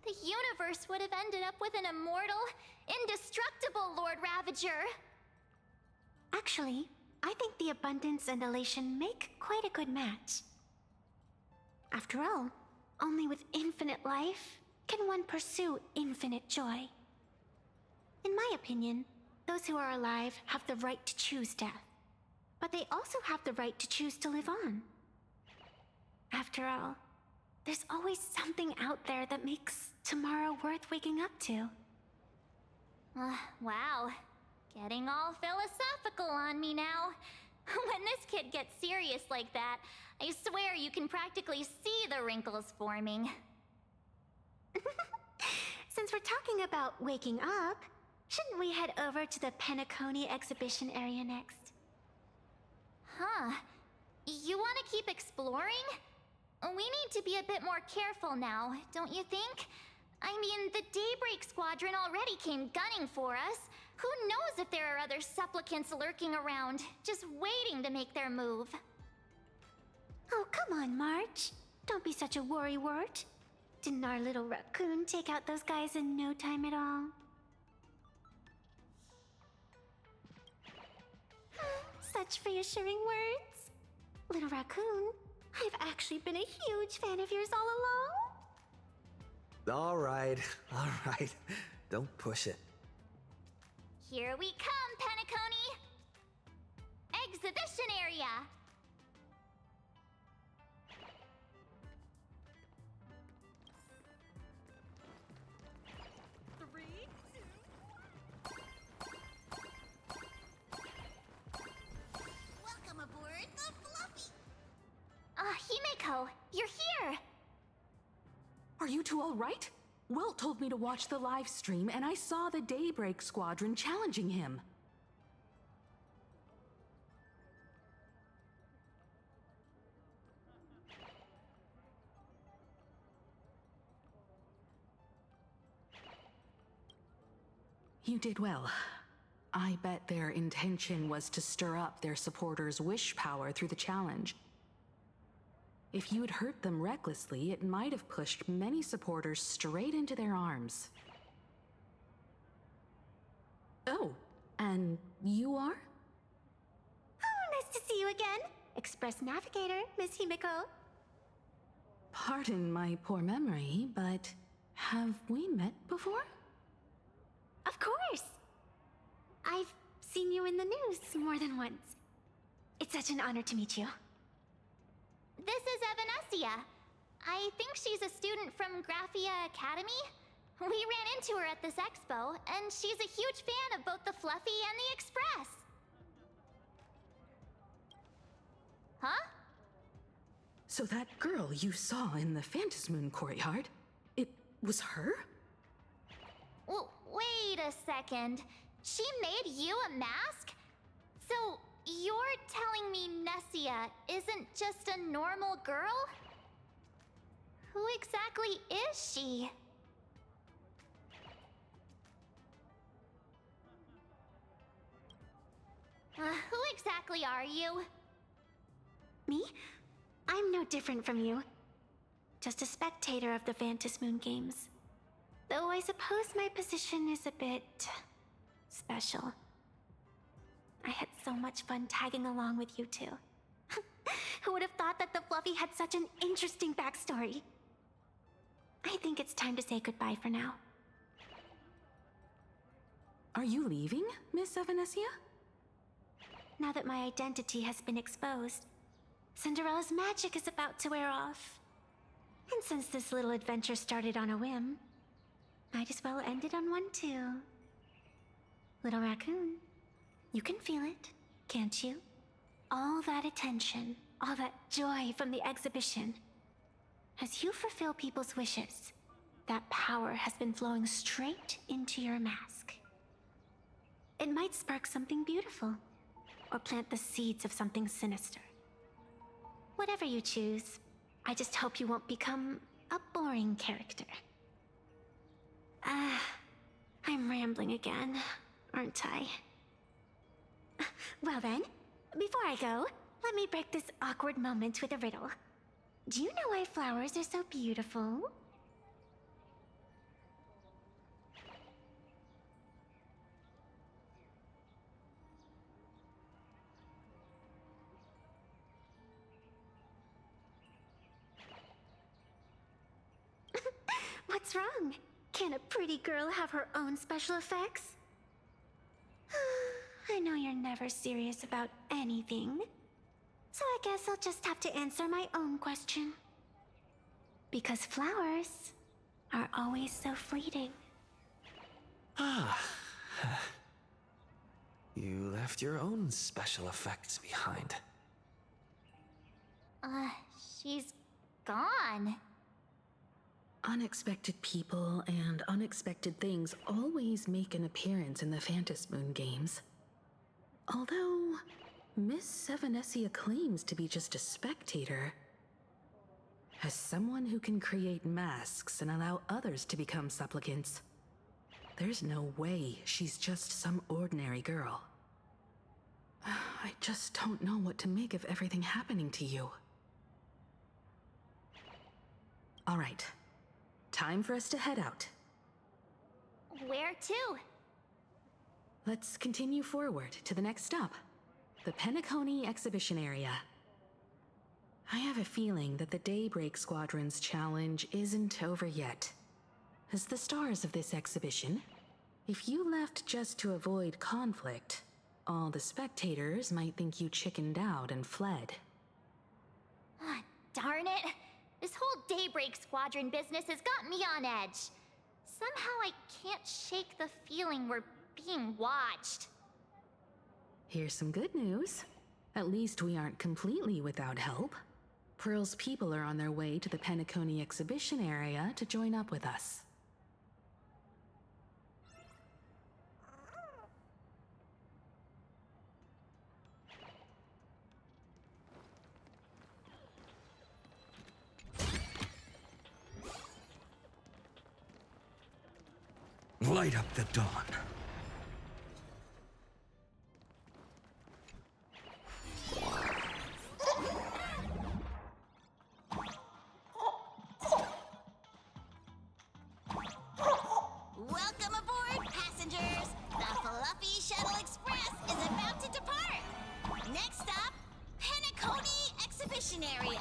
The universe would have ended up with an immortal, indestructible Lord Ravager. Actually, I think the abundance and elation make quite a good match. After all, only with infinite life can one pursue infinite joy. In my opinion, those who are alive have the right to choose death, but they also have the right to choose to live on. After all, there's always something out there that makes tomorrow worth waking up to. Wow. Getting all philosophical on me now. When this kid gets serious like that, I swear you can practically see the wrinkles forming. Since we're talking about waking up, shouldn't we head over to the Penacony exhibition area next? Huh. You want to keep exploring? We need to be a bit more careful now, don't you think? I mean, the Daybreak Squadron already came gunning for us. Who knows if there are other supplicants lurking around, just waiting to make their move. Oh, come on, March. Don't be such a worrywart. Didn't our little raccoon take out those guys in no time at all? Such reassuring words. Little raccoon, I've actually been a huge fan of yours all along. All right, all right. Don't push it. Here we come, Penacony! Exhibition area! Welcome aboard the Fluffy. Himeko, you're here! Are you two all right? Will told me to watch the live stream, and I saw the Daybreak Squadron challenging him. You did well. I bet their intention was to stir up their supporters' wish power through the challenge. If you had hurt them recklessly, it might have pushed many supporters straight into their arms. Oh, and you are? Oh, nice to see you again. Express Navigator, Miss Himeko. Pardon my poor memory, but have we met before? Of course. I've seen you in the news more than once. It's such an honor to meet you. This is Evanescia. I think she's a student from Graphia Academy. We ran into her at this expo, and she's a huge fan of both the Fluffy and the Express. Huh? So that girl you saw in the Phantasmoon courtyard, it was her? Wait a second. She made you a mask? So you're telling me Nessia isn't just a normal girl? Who exactly is she? Who exactly are you? Me? I'm no different from you. Just a spectator of the Phantasmoon games. Though I suppose my position is a bit special. I had so much fun tagging along with you two. Who would have thought that the Fluffy had such an interesting backstory? I think it's time to say goodbye for now. Are you leaving, Miss Evanescia? Now that my identity has been exposed, Cinderella's magic is about to wear off. And since this little adventure started on a whim, might as well end it on one too. Little raccoon, you can feel it, can't you? All that attention, all that joy from the exhibition. As you fulfill people's wishes, that power has been flowing straight into your mask. It might spark something beautiful, or plant the seeds of something sinister. Whatever you choose, I just hope you won't become a boring character. I'm rambling again, aren't I? Well then, before I go, let me break this awkward moment with a riddle. Do you know why flowers are so beautiful? What's wrong? Can a pretty girl have her own special effects? I know you're never serious about anything. So I guess I'll just have to answer my own question. Because flowers are always so fleeting. You left your own special effects behind. She's gone. Unexpected people and unexpected things always make an appearance in the Phantasmoon games. Although, Miss Evanescia claims to be just a spectator. As someone who can create masks and allow others to become supplicants, there's no way she's just some ordinary girl. I just don't know what to make of everything happening to you. All right. Time for us to head out. Where to? Let's continue forward to the next stop, the Penacony exhibition area. I have a feeling that the Daybreak Squadron's challenge isn't over yet. as the stars of this exhibition. If you left just to avoid conflict, all the spectators might think you chickened out and fled. Ah, darn it! This whole Daybreak Squadron business has got me on edge. Somehow I can't shake the feeling we're being watched. Here's some good news. At least we aren't completely without help. Pearl's people are on their way to the Penacony exhibition area to join up with us. Light up the dawn. Welcome aboard, passengers! The Fluffy Shuttle Express is about to depart! Next stop, Penacony Exhibition Area!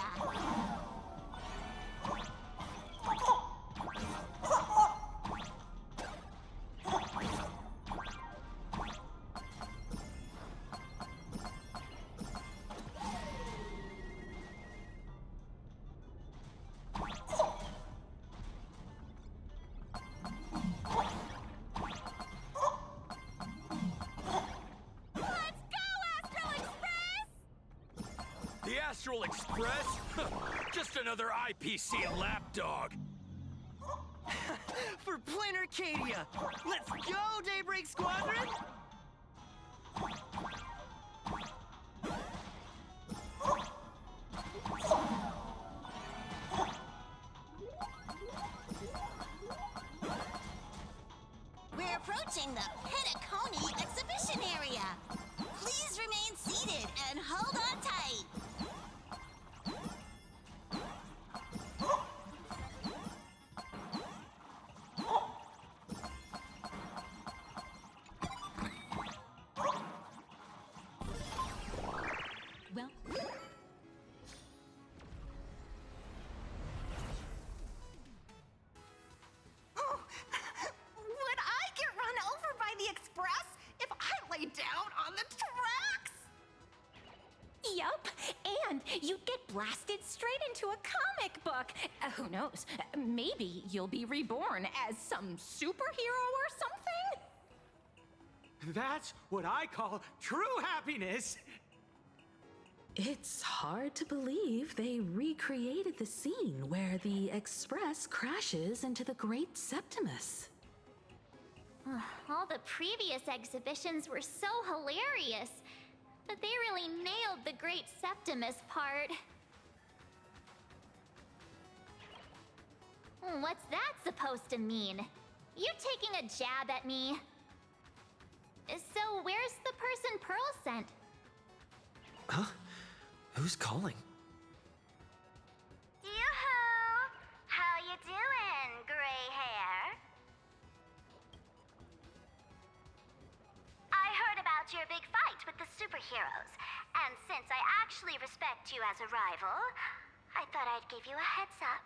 The Astral Express? Just another IPC lapdog. For Plain Arcadia! Let's go, Daybreak Squadron! We're approaching the Penacony Exhibition Area. Please remain seated and hold on tight. Well, Oh, would I get run over by the express if I lay down on the tracks? Yup, and you'd get blasted straight into a comic book. Who knows? Maybe you'll be reborn as some superhero or something? That's what I call true happiness! It's hard to believe they recreated the scene where the Express crashes into the Great Septimus. All the previous exhibitions were so hilarious, but they really nailed the Great Septimus part. What's that supposed to mean? You taking a jab at me? So where's the person Pearl sent? Huh? Who's calling? Yoo-hoo! How you doing, gray hair? I heard about your big fight with the superheroes, and since I actually respect you as a rival, I thought I'd give you a heads up.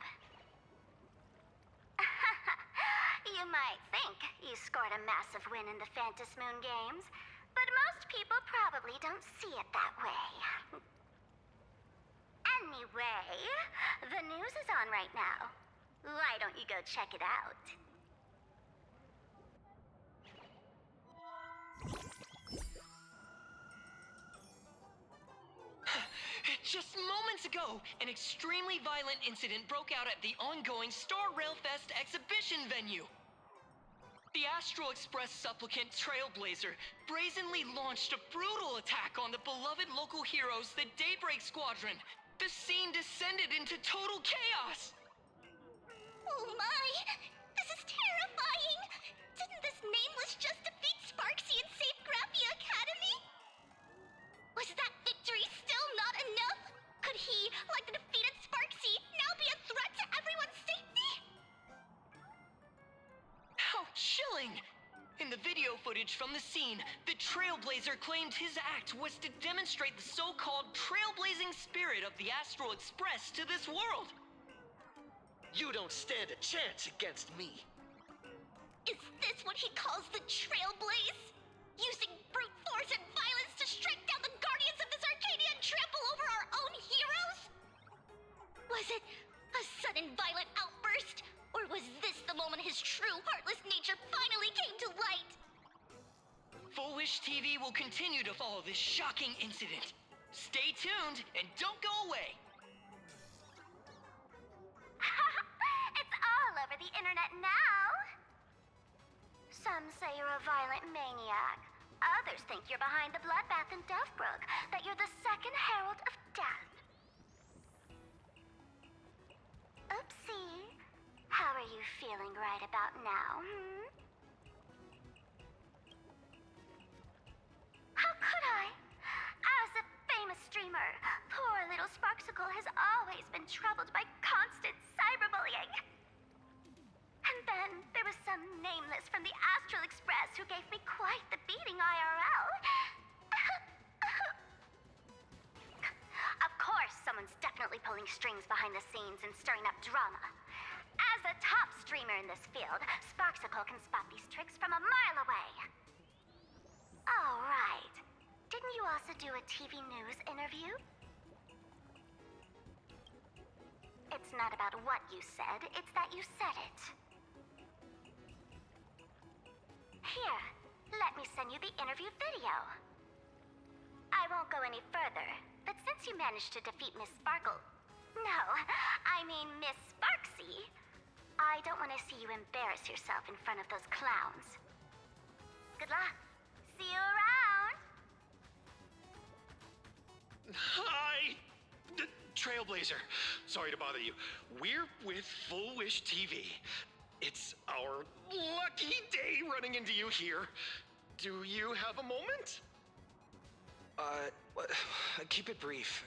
You might think you scored a massive win in the Phantom Moon games, but most people probably don't see it that way. Anyway, the news is on right now. Why don't you go check it out? Just moments ago, an extremely violent incident broke out at the ongoing Star Rail Fest exhibition venue. The Astral Express supplicant Trailblazer brazenly launched a brutal attack on the beloved local heroes, the Daybreak Squadron. The scene descended into total chaos! Oh my! This is terrifying! Didn't this nameless just defeat Sparksy and save Graphia Academy? Was that victory still not enough? Could he, like the defeated Sparksy, now be a threat to everyone's safety? How chilling! In the video footage from the scene, the Trailblazer claimed his act was to demonstrate the so-called trailblazing spirit of the Astral Express to this world. You don't stand a chance against me. is what he calls the Trailblaze? Using brute force and violence to strike down the guardians of this Arcadia and trample over our own heroes? Was it a sudden violent outburst? Or was this the moment his true, heartless nature finally came to light? Full Wish TV will continue to follow this shocking incident. Stay tuned and don't go away. It's all over the internet now. Some say you're a violent maniac. Others think you're behind the bloodbath in Delphbrook, that you're the second herald of death. Oopsie. How are you feeling right about now, How could I? As a famous streamer, poor little Sparksicle has always been troubled by constant cyberbullying. And then there was some nameless from the Astral Express who gave me quite the beating IRL. Of course, someone's definitely pulling strings behind the scenes and stirring up drama. As a top streamer in this field, Sparksicle can spot these tricks from a mile away. Oh, right. Didn't you also do a TV news interview? It's not about what you said, it's that you said it. Here, let me send you the interview video. I won't go any further, but since you managed to defeat Miss Sparkle... No, I mean Miss Sparksy, I don't want to see you embarrass yourself in front of those clowns. Good luck. See you around. Hi! Trailblazer. Sorry to bother you. We're with Full Wish TV. It's our lucky day running into you here. Do you have a moment? Keep it brief.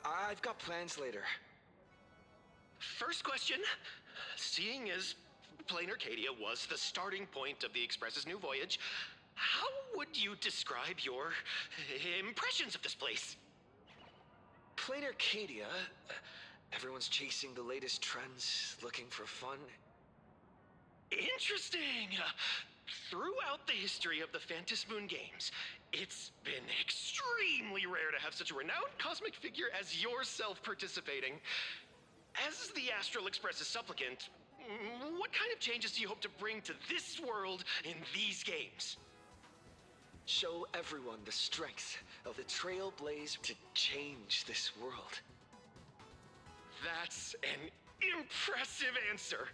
I've got plans later. First question. Seeing as Plain Arcadia was the starting point of the Express's new voyage, how would you describe your impressions of this place? Plain Arcadia. Everyone's chasing the latest trends, looking for fun. Interesting! Throughout the history of the Phantom Moon games, it's been extremely rare to have such a renowned cosmic figure as yourself participating. As the Astral Express's supplicant, what kind of changes do you hope to bring to this world in these games? Show everyone the strength of the Trailblaze to change this world. That's an impressive answer.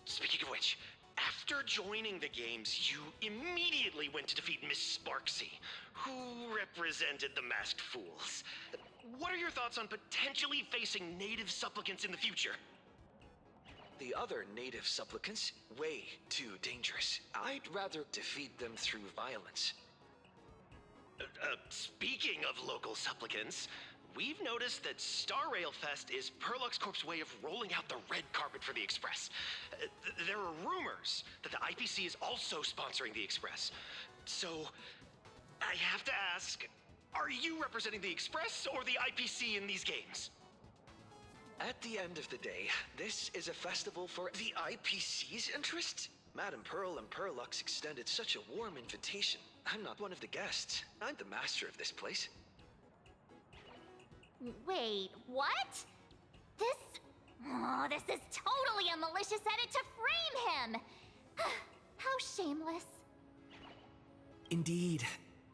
Speaking of which, after joining the games, you immediately went to defeat Miss Sparksy, who represented the Masked Fools. What are your thoughts on potentially facing native supplicants in the future? The other native supplicants, way too dangerous. I'd rather defeat them through violence. Speaking of local supplicants, we've noticed that Star Rail Fest is Perlux Corp's way of rolling out the red carpet for the Express. There are rumors that the IPC is also sponsoring the Express. So, I have to ask, are you representing the Express or the IPC in these games? At the end of the day, this is a festival for the IPC's interest. Madame Pearl and Perlux extended such a warm invitation. I'm not one of the guests. I'm the master of this place. Wait, what? This is totally a malicious edit to frame him! How shameless. Indeed,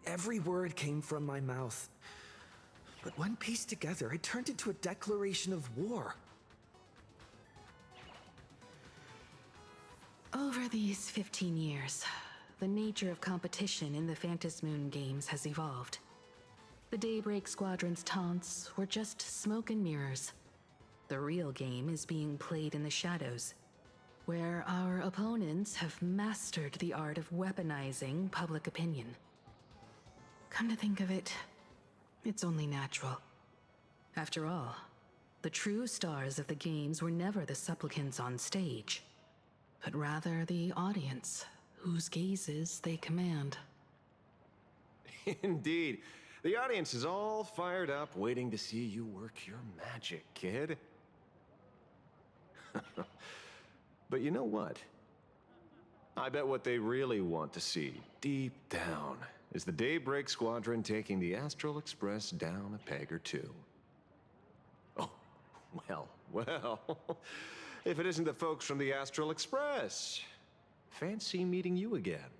every word came from my mouth. But when pieced together, it turned into a declaration of war. Over these 15 years, the nature of competition in the Phantom Moon games has evolved. The Daybreak Squadron's taunts were just smoke and mirrors. The real game is being played in the shadows, where our opponents have mastered the art of weaponizing public opinion. Come to think of it, it's only natural. After all, the true stars of the games were never the supplicants on stage, but rather the audience, whose gazes they command. Indeed. The audience is all fired up, waiting to see you work your magic, kid. But you know what? I bet what they really want to see, deep down, is the Daybreak Squadron taking the Astral Express down a peg or two. Oh, well. If it isn't the folks from the Astral Express. Fancy meeting you again.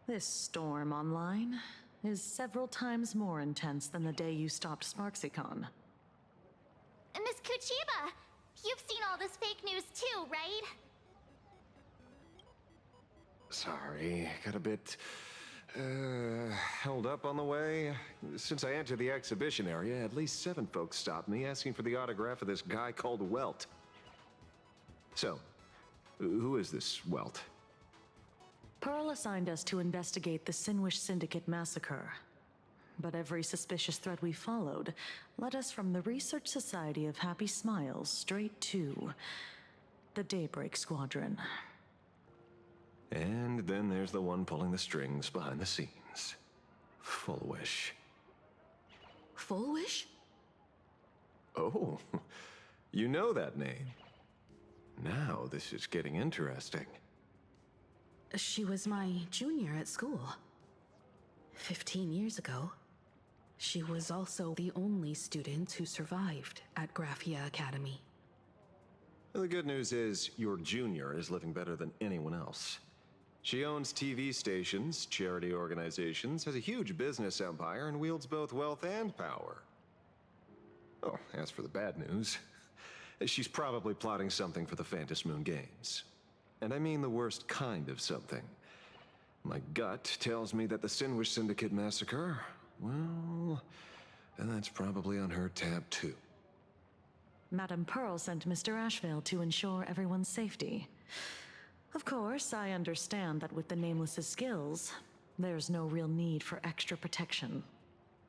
This storm online is several times more intense than the day you stopped SparksyCon. Miss Kuchiba, you've seen all this fake news too, right? Sorry, got a bit held up on the way. Since I entered the exhibition area, at least 7 folks stopped me asking for the autograph of this guy called Welt. So, who is this Welt? Pearl assigned us to investigate the Sinwish Syndicate massacre. But every suspicious thread we followed led us from the Research Society of Happy Smiles straight to the Daybreak Squadron. And then there's the one pulling the strings behind the scenes. Full Wish. Full Wish? Oh, you know that name. Now this is getting interesting. She was my junior at school. 15 years ago. She was also the only student who survived at Graphia Academy. The good news is, your junior is living better than anyone else. She owns TV stations, charity organizations, has a huge business empire, and wields both wealth and power. Oh, as for the bad news, she's probably plotting something for the Phantom Moon Games. And I mean the worst kind of something. My gut tells me that the Sinwish Syndicate massacre, well, and that's probably on her tab too. Madame Pearl sent Mr. Ashvale to ensure everyone's safety. Of course, I understand that with the Nameless's skills, there's no real need for extra protection.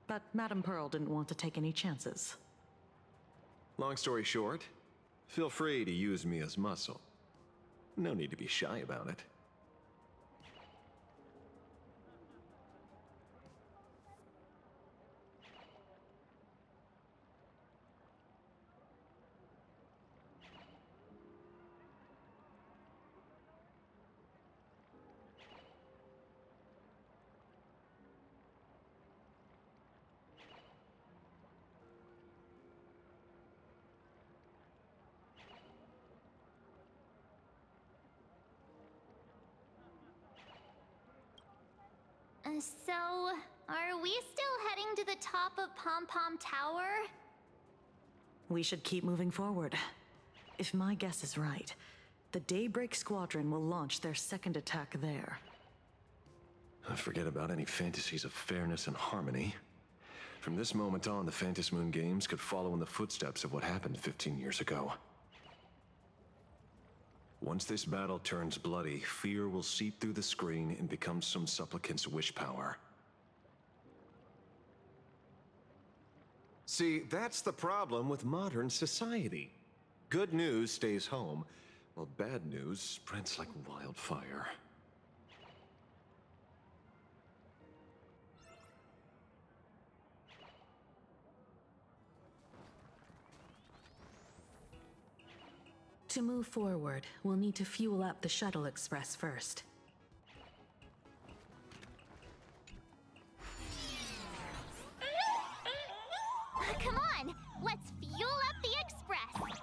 But Madame Pearl didn't want to take any chances. Long story short, feel free to use me as muscle. No need to be shy about it. So, are we still heading to the top of Pom Pom Tower? We should keep moving forward. If my guess is right, the Daybreak Squadron will launch their second attack there. Forget about any fantasies of fairness and harmony. From this moment on, the Phantom Moon Games could follow in the footsteps of what happened 15 years ago. Once this battle turns bloody, fear will seep through the screen and become some supplicant's wish power. See, that's the problem with modern society. Good news stays home, while bad news spreads like wildfire. To move forward, we'll need to fuel up the Shuttle Express first. Come on, let's fuel up the Express!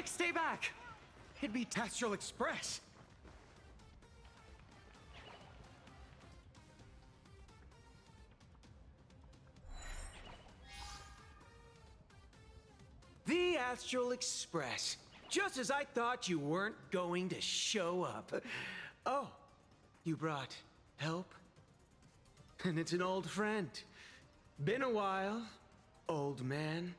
Quick, stay back! It'd be Astral Express. The Astral Express. Just as I thought you weren't going to show up. Oh, you brought help? And it's an old friend. Been a while, old man.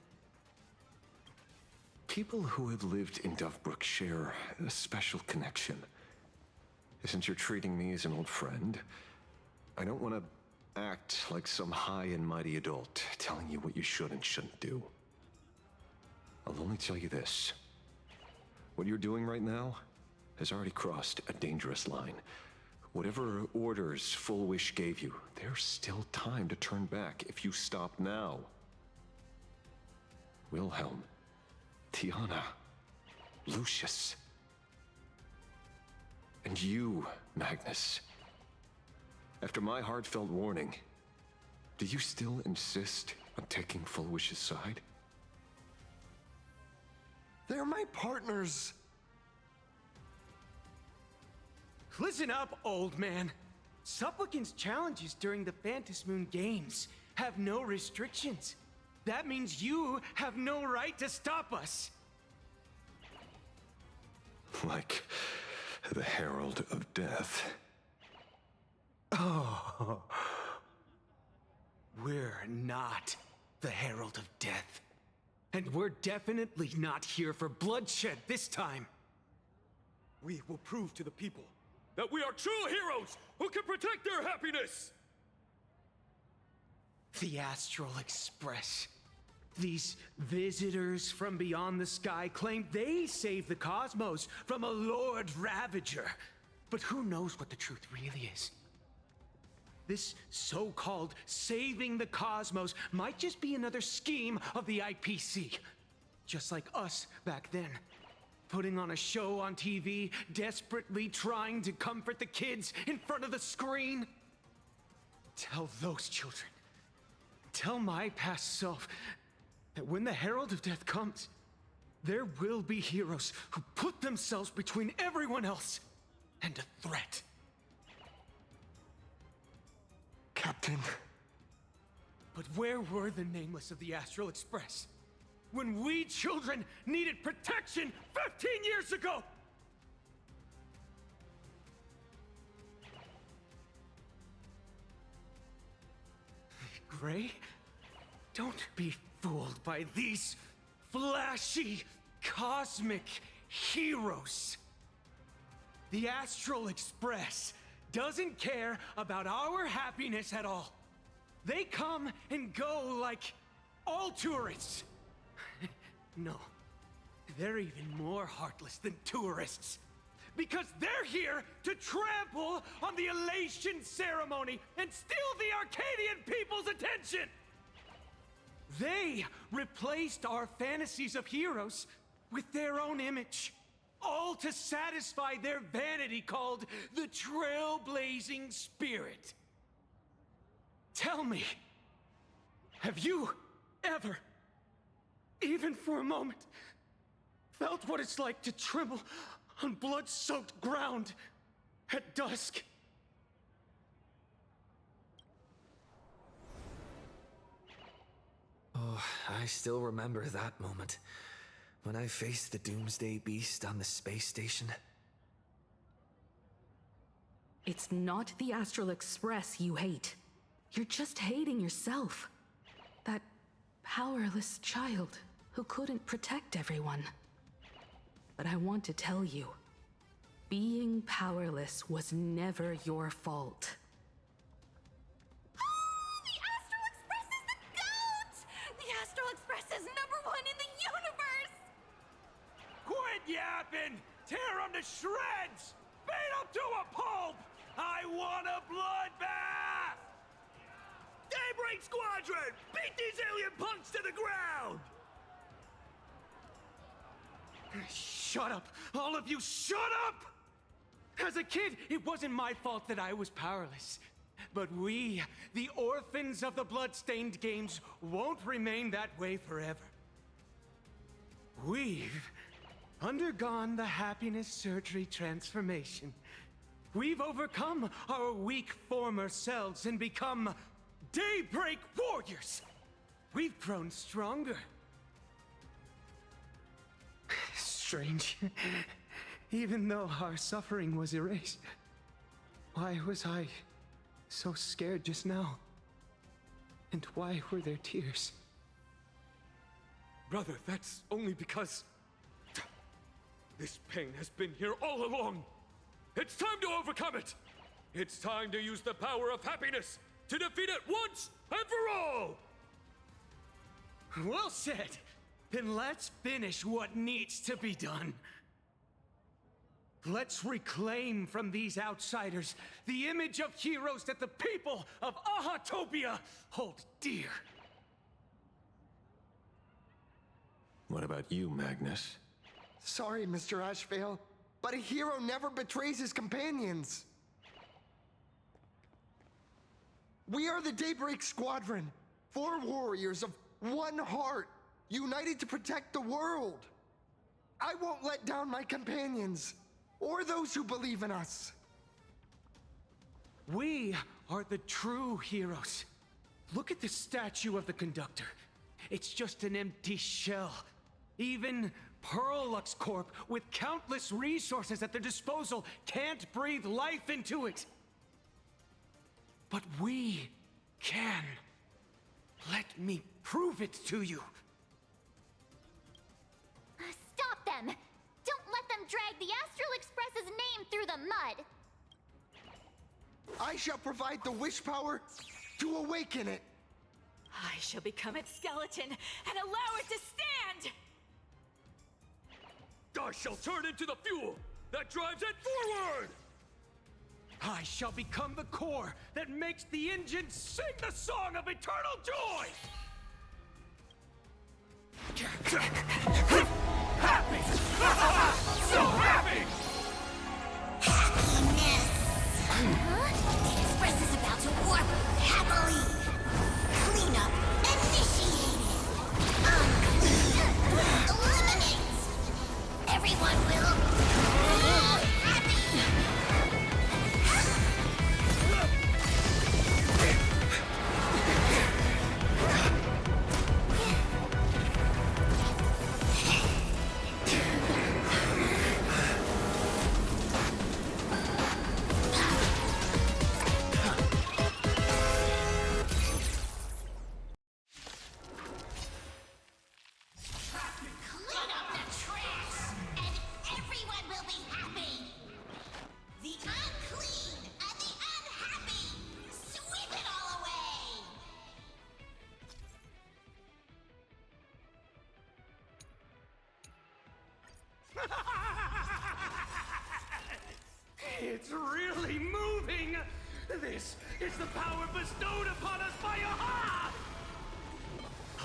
People who have lived in Dovebrook share a special connection. Since you're treating me as an old friend, I don't want to act like some high and mighty adult telling you what you should and shouldn't do. I'll only tell you this. What you're doing right now has already crossed a dangerous line. Whatever orders Full Wish gave you, there's still time to turn back if you stop now. Wilhelm, Tiana, Lucius, and you, Magnus. After my heartfelt warning, do you still insist on taking Full Wish's side? They're my partners. Listen up, old man. Supplicants' challenges during the Phantasmoon Games have no restrictions. That means you have no right to stop us. Like the Herald of Death. Oh. We're not the Herald of Death. And we're definitely not here for bloodshed this time. We will prove to the people that we are true heroes who can protect their happiness! The Astral Express. These visitors from beyond the sky claim they saved the cosmos from a Lord Ravager. But who knows what the truth really is? This so-called saving the cosmos might just be another scheme of the IPC. Just like us back then. Putting on a show on TV, desperately trying to comfort the kids in front of the screen. Tell those children, tell my past self, that when the Herald of Death comes, there will be heroes who put themselves between everyone else and a threat. Captain. But where were the nameless of the Astral Express? When we children needed protection 15 years ago! Gray, don't be fooled by these flashy, cosmic heroes. The Astral Express doesn't care about our happiness at all. They come and go like all tourists. No, they're even more heartless than tourists. Because they're here to trample on the elation ceremony and steal the Arcadian people's attention! They replaced our fantasies of heroes with their own image. All to satisfy their vanity called the Trailblazing Spirit. Tell me, have you ever, even for a moment, felt what it's like to tremble on blood-soaked ground at dusk? Oh, I still remember that moment. When I faced the Doomsday Beast on the space station. It's not the Astral Express you hate. You're just hating yourself. That powerless child who couldn't protect everyone. But I want to tell you, being powerless was never your fault. The Astral Express is the GOAT! The Astral Express is #1 in the universe! Quit yapping! Tear them to shreds! Beat them to a pulp! I want a bloodbath! Daybreak Squadron! Beat these alien punks to the ground! Shut up! All of you, shut up! As a kid, it wasn't my fault that I was powerless. But we, the orphans of the Bloodstained Games, won't remain that way forever. We've undergone the happiness surgery transformation. We've overcome our weak former selves and become Daybreak Warriors. We've grown stronger. Strange. Even though our suffering was erased, why was I so scared just now? And why were there tears? Brother, that's only because this pain has been here all along. It's time to overcome it. It's time to use the power of happiness to defeat it once and for all. Well said. Then let's finish what needs to be done. Let's reclaim from these outsiders the image of heroes that the people of Ahatopia hold dear. What about you, Magnus? Sorry, Mr. Ashvale, but a hero never betrays his companions. We are the Daybreak Squadron, 4 warriors of one heart, united to protect the world. I won't let down my companions, or those who believe in us. We are the true heroes. Look at the statue of the conductor. It's just an empty shell. Even Perlux Corp, with countless resources at their disposal, can't breathe life into it. But we can. Let me prove it to you. Stop them! Don't let them drag the Astral Express's name through the mud! I shall provide the wish power to awaken it. I shall become its skeleton and allow it to stand! I shall turn into the fuel that drives it forward! I shall become the core that makes the engine sing the song of eternal joy! Happy! So happy! Happiness! The Express is about to warp happily! Cleanup initiated! Unclean! Eliminate! Everyone will be happy! Clean up the trash, and everyone will be happy! The unclean and the unhappy! Sweep it all away! It's really moving! This is the power bestowed upon us by Aha!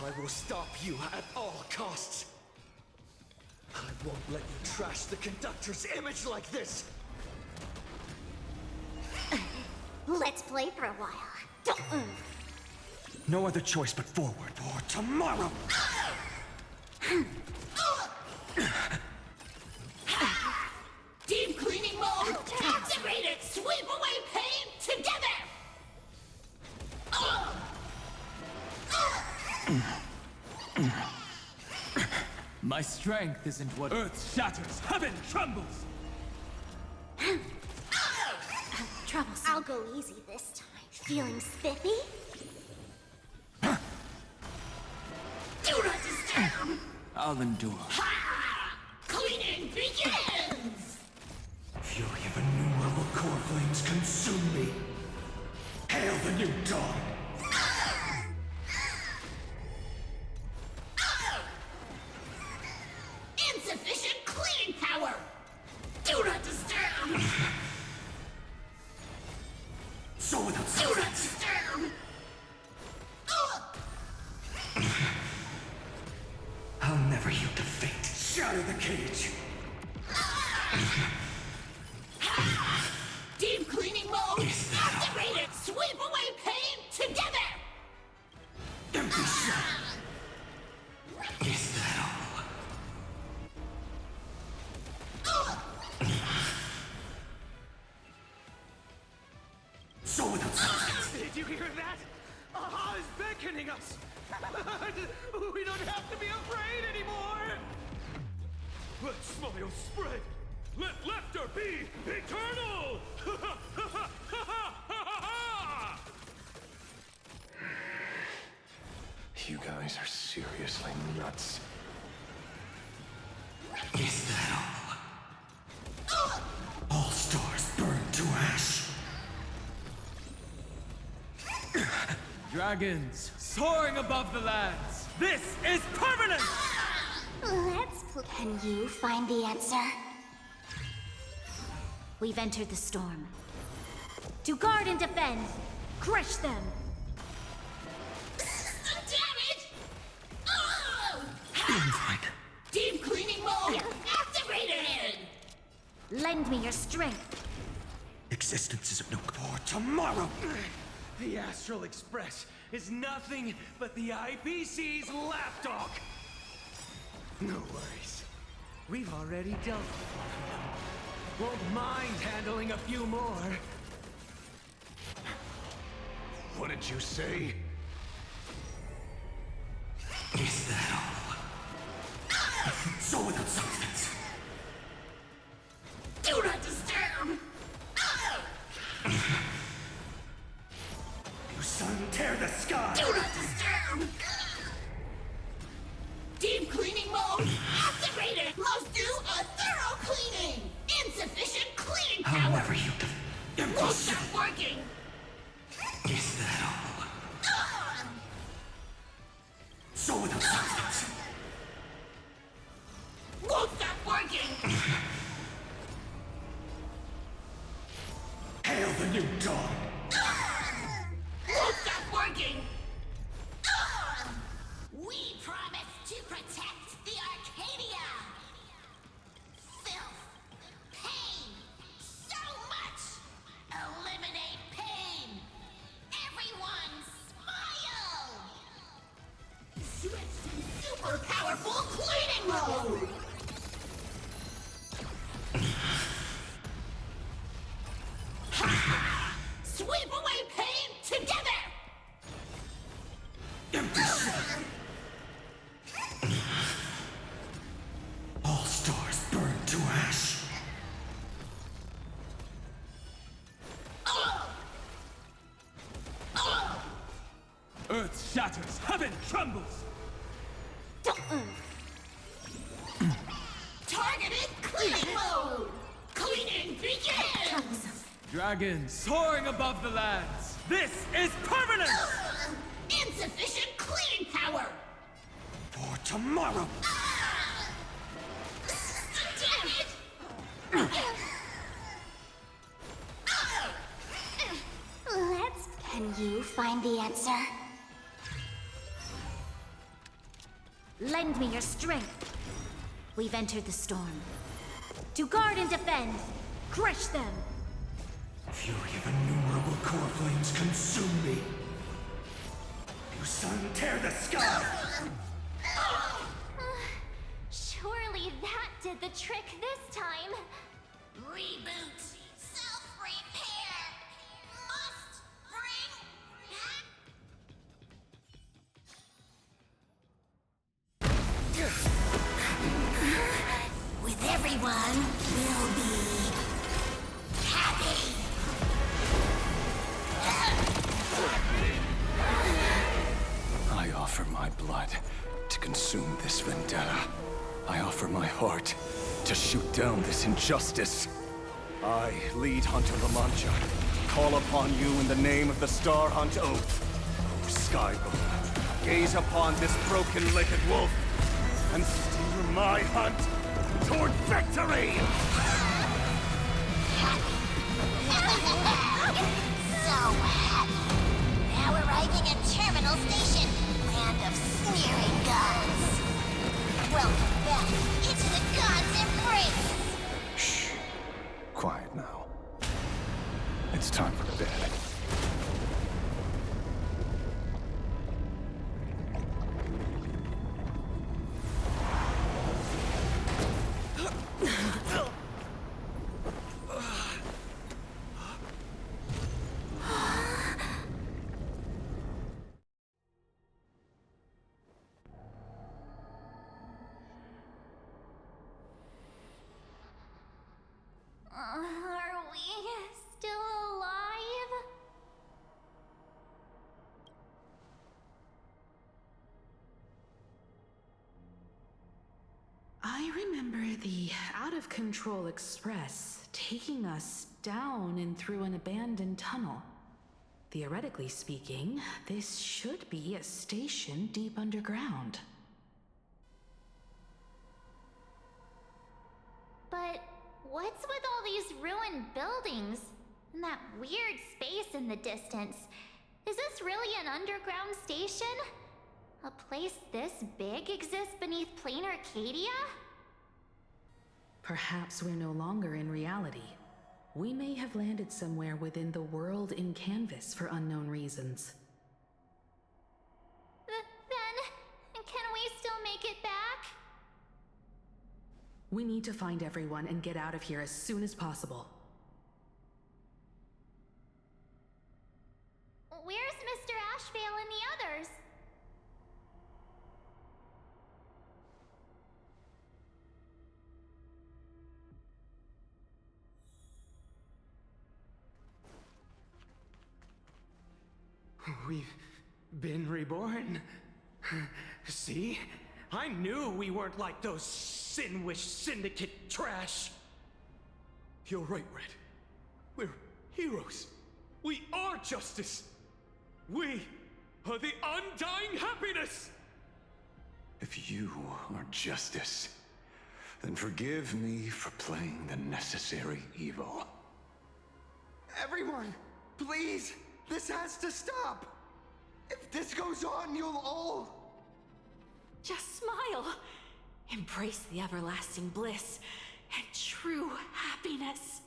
I will stop you at all costs. I won't let you trash the conductor's image like this. Let's play for a while. Don't move. No other choice but forward for tomorrow! Deep cleaning mode activated! Sweep away pain together! My strength isn't what earth shatters, heaven trembles! Troublesome. I'll go easy this time. Feeling spiffy? Do not disturb! I'll endure. Cleaning begins! Fury of innumerable core flames consume me. Hail the new dawn! Insufficient cleaning power! Do not disturb! So without Do not substance. disturb! I'll never yield to fate. Shatter the cage! Deep cleaning mode activated! Sweep away pain together! Empty shell! Is that all? So without substance. Did you hear that? Aha is beckoning us! We don't have to be afraid anymore! Let smile spread! Let laughter be eternal! You guys are seriously nuts. Is that all? All stars burn to ash. Dragons soaring above the lands. This is permanent! Can you find the answer? We've entered the storm. To guard and defend, crush them. Damn it! Oh! Deep cleaning mode activated! Lend me your strength. Existence is of no for tomorrow. The Astral Express is nothing but the IPC's lapdog. No worries. We've already dealt with one of them. Won't mind handling a few more. What did you say? Is that all? So without substance. Do not disturb! You sun tear the sky! Do not disturb! Deep cleaning mode activated! Must do a thorough cleaning! Insufficient cleaning power! However you can... Won't stop working! Is that all? So without substance. Won't stop working! Hail the new dawn! Won't stop working! We promise to protect the Arcadia! Filth! Pain! So much! Eliminate pain! Everyone smile! Switch to super powerful cleaning mode! Sweep away pain together! All stars burn to ash. Earth shatters, heaven trembles! Targeted cleaning mode! Cleaning begins! Dragons soaring above the lands. This is permanent! Insufficient cleaning power! For tomorrow! Damn it! Can you find the answer? Lend me your strength. We've entered the storm. To guard and defend, crush them. Fury of innumerable core flames consume me. You sun tear the sky! Surely that did the trick this time. Reboot! Self-repair! Must bring back... With everyone, we'll be... happy! I offer my blood to consume this vendetta. I offer my heart to shoot down this injustice. I, lead Hunter La Mancha, call upon you in the name of the Star Hunt Oath. O Skybow, gaze upon this broken-legged wolf and steer my hunt toward victory! So happy! Now arriving at Terminal Station, land of sneering gods. Welcome back into the gods' embrace! Shh. Quiet now. It's time for bed. remember the out-of-control express taking us down and through an abandoned tunnel. Theoretically speaking, this should be a station deep underground. But what's with all these ruined buildings? And that weird space in the distance? Is this really an underground station? A place this big exists beneath plain Arcadia? Perhaps we're no longer in reality. We may have landed somewhere within the world in canvas for unknown reasons. Then, can we still make it back? We need to find everyone and get out of here as soon as possible. Where's Mr. Ashvale and the others? We've been reborn. See? I knew we weren't like those Sin-Wish Syndicate trash. You're right, Red. We're heroes. We are justice. We are the undying happiness! If you are justice, then forgive me for playing the necessary evil. Everyone, please! This has to stop! If this goes on, you'll all... Just smile. Embrace the everlasting bliss and true happiness.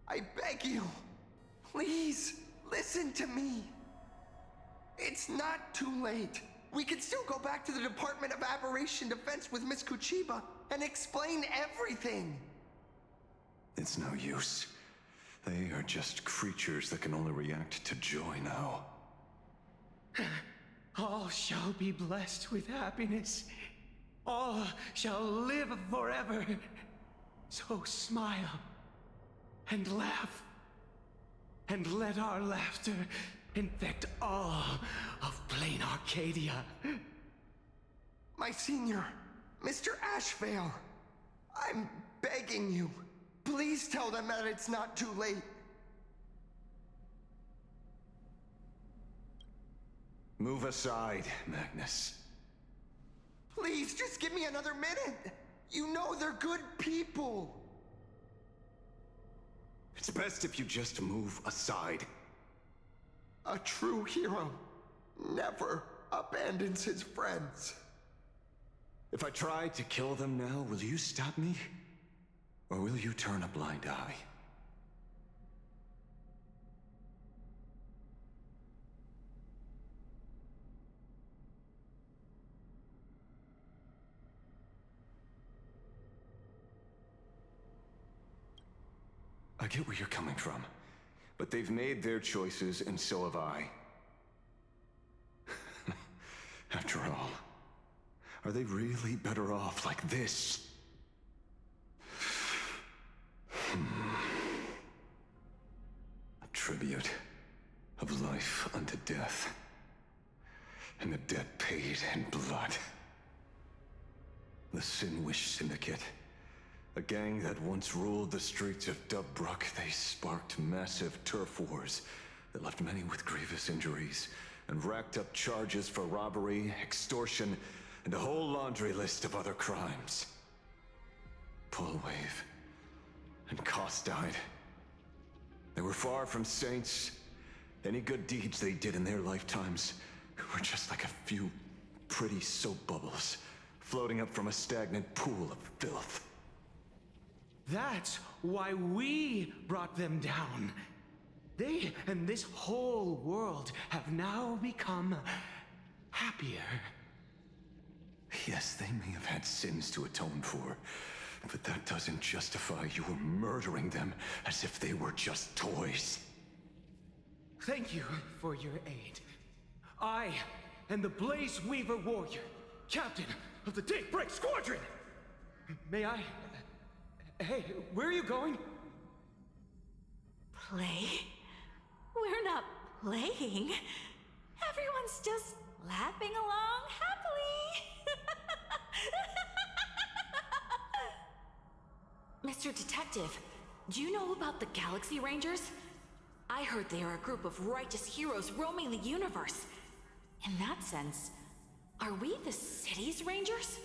I beg you, please, listen to me. It's not too late. We can still go back to the Department of Aberration Defense with Miss Kuchiba and explain everything. It's no use. They are just creatures that can only react to joy now. All shall be blessed with happiness. All shall live forever. So smile and laugh. And let our laughter infect all of plain Arcadia. My senior, Mr. Ashvale, I'm begging you. Please tell them that it's not too late. Move aside, Magnus. Please, just give me another minute. You know they're good people. It's best if you just move aside. A true hero never abandons his friends. If I try to kill them now, will you stop me? Or will you turn a blind eye? I get where you're coming from, but they've made their choices and so have I. After all, are they really better off like this? A tribute of life unto death, and the debt paid in blood. The Sin-Wish Syndicate, a gang that once ruled the streets of Dubbrook. They sparked massive turf wars that left many with grievous injuries and racked up charges for robbery, extortion, and a whole laundry list of other crimes. Pullwave and Koss died. They were far from saints. Any good deeds they did in their lifetimes were just like a few pretty soap bubbles floating up from a stagnant pool of filth. That's why we brought them down. They and this whole world have now become happier. Yes, they may have had sins to atone for, but that doesn't justify you murdering them as if they were just toys. Thank you for your aid. I am the Blaze Weaver Warrior, captain of the Daybreak Squadron! May I... Hey, where are you going? Play? We're not playing. Everyone's just laughing along happily. Mr. Detective, do you know about the Galaxy Rangers? I heard they are a group of righteous heroes roaming the universe. In that sense, are we the city's rangers?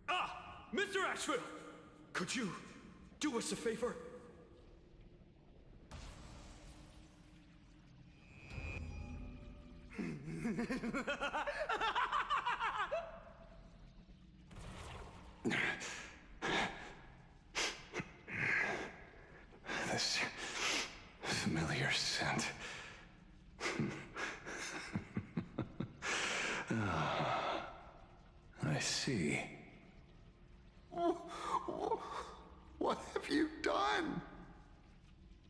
Ah! Mr. Asheville! Could you do us a favor? This familiar scent. Ah, I see. What have you done?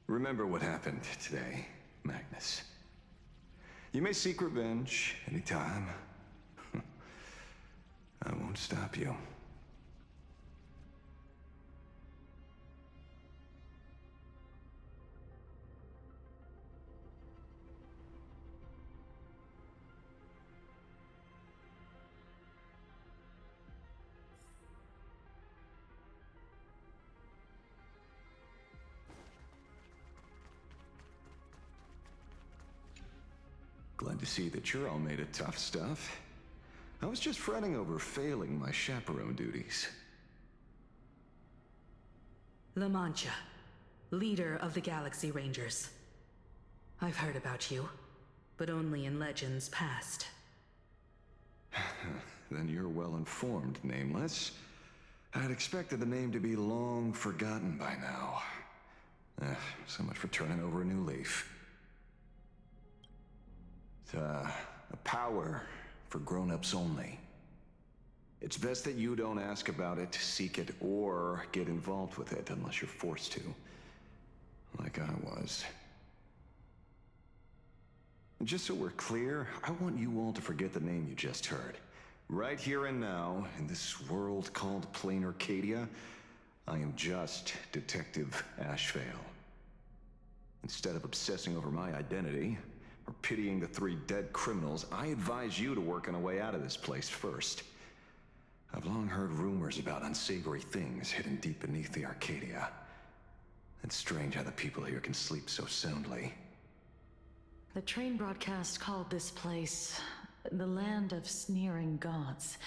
Remember what happened today, Magnus. You may seek revenge anytime. I won't stop you. Glad to see that you're all made of tough stuff. I was just fretting over failing my chaperone duties. La Mancha, leader of the Galaxy Rangers. I've heard about you, but only in legends past. Then you're well informed, Nameless. I'd expected the name to be long forgotten by now. So much for turning over a new leaf. It's a power for grown-ups only. It's best that you don't ask about it, seek it, or get involved with it unless you're forced to. Like I was. Just so we're clear, I want you all to forget the name you just heard. Right here and now, in this world called Plain Arcadia, I am just Detective Ashevale. Instead of obsessing over my identity, or pitying the 3 dead criminals, I advise you to work on a way out of this place first. I've long heard rumors about unsavory things hidden deep beneath the Arcadia. It's strange how the people here can sleep so soundly. The train broadcast called this place the Land of Sneering Gods.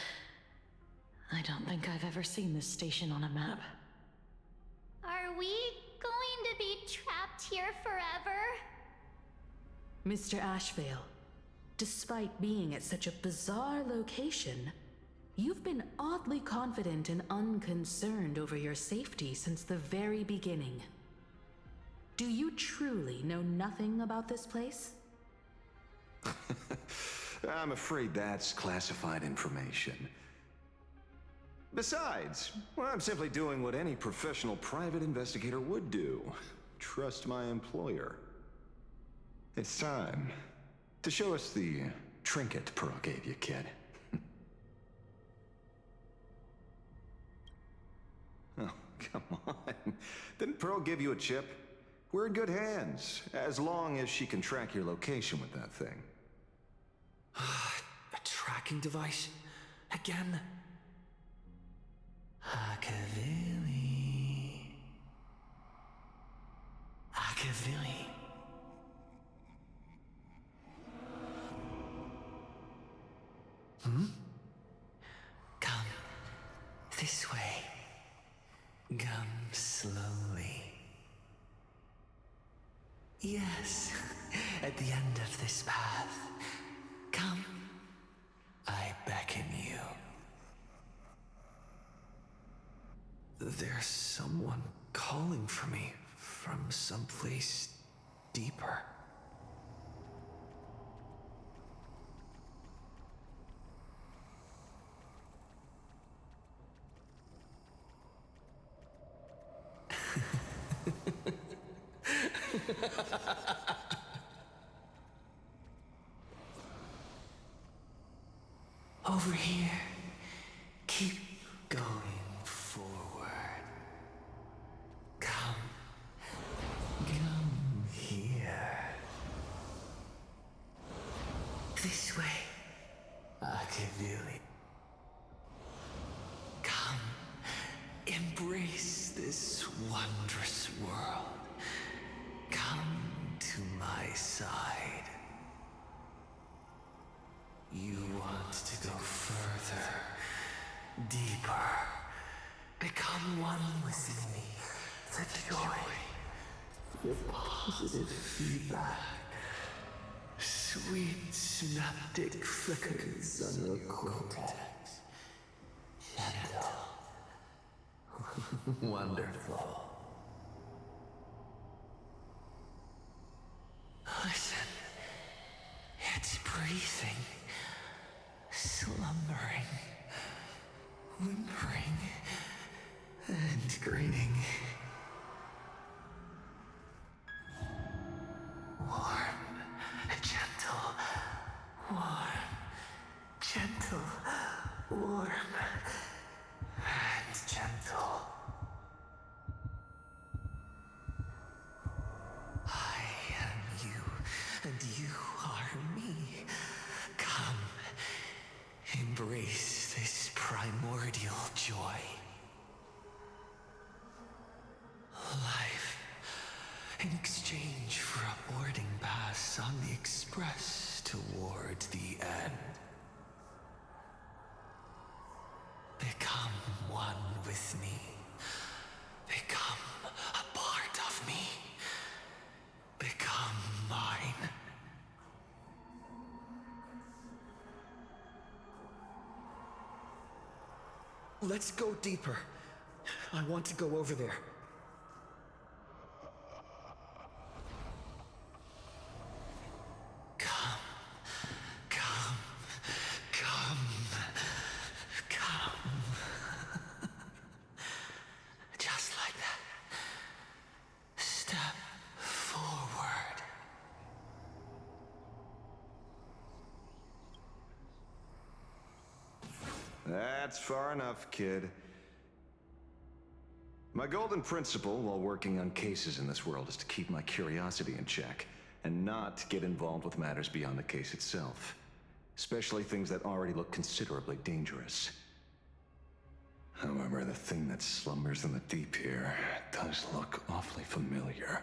I don't think I've ever seen this station on a map. Are we going to be trapped here forever? Mr. Ashevale, despite being at such a bizarre location, you've been oddly confident and unconcerned over your safety since the very beginning. Do you truly know nothing about this place? I'm afraid that's classified information. Besides, well, I'm simply doing what any professional private investigator would do. Trust my employer. It's time to show us the trinket Pearl gave you, kid. Oh, come on. Didn't Pearl give you a chip? We're in good hands, as long as she can track your location with that thing. A tracking device? Again? Akavili. Akavili. Come this way. Come slowly. Yes, at the end of this path. Come. I beckon you. There's someone calling for me from someplace deeper. Over here. Keep going forward. Come. Come here. This way. Akavili. Come. Embrace this wondrous world. Come to my side. You want to go further, deeper. Become one with me. The joy, the positive feedback, sweet synaptic flickers on your cortex. Gentle. Wonderful. Listen. It's breathing. Slumbering. Whimpering. And grinning. Warm. Gentle. Warm. Gentle. Warm. And gentle. I am you, and you are me. Come, embrace this primordial joy. Life, in exchange for a boarding pass on the express toward the end. Become one with me. Become a part of me. Become mine. Let's go deeper. I want to go over there. Come. Come. Come. Come. Just like that. Step forward. That's far enough, kid. My golden principle while working on cases in this world is to keep my curiosity in check and not get involved with matters beyond the case itself, especially things that already look considerably dangerous. However, the thing that slumbers in the deep here does look awfully familiar.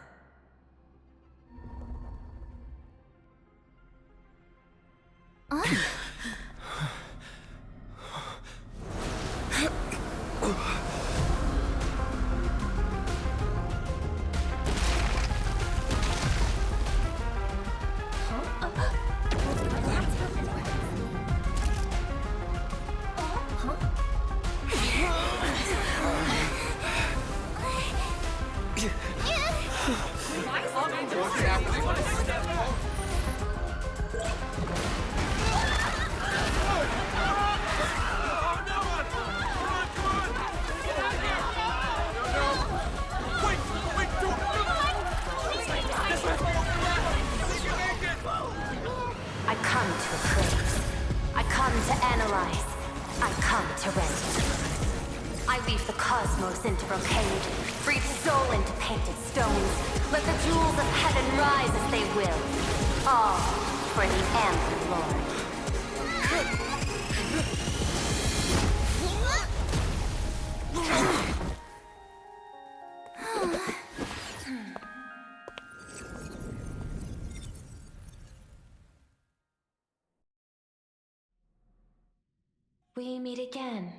I come to appraise. I come to analyze. I come to render. I weave the cosmos into brocade, breathe soul into painted stones. Let the jewels of heaven rise as they will. All for the Amber Lord. We meet again,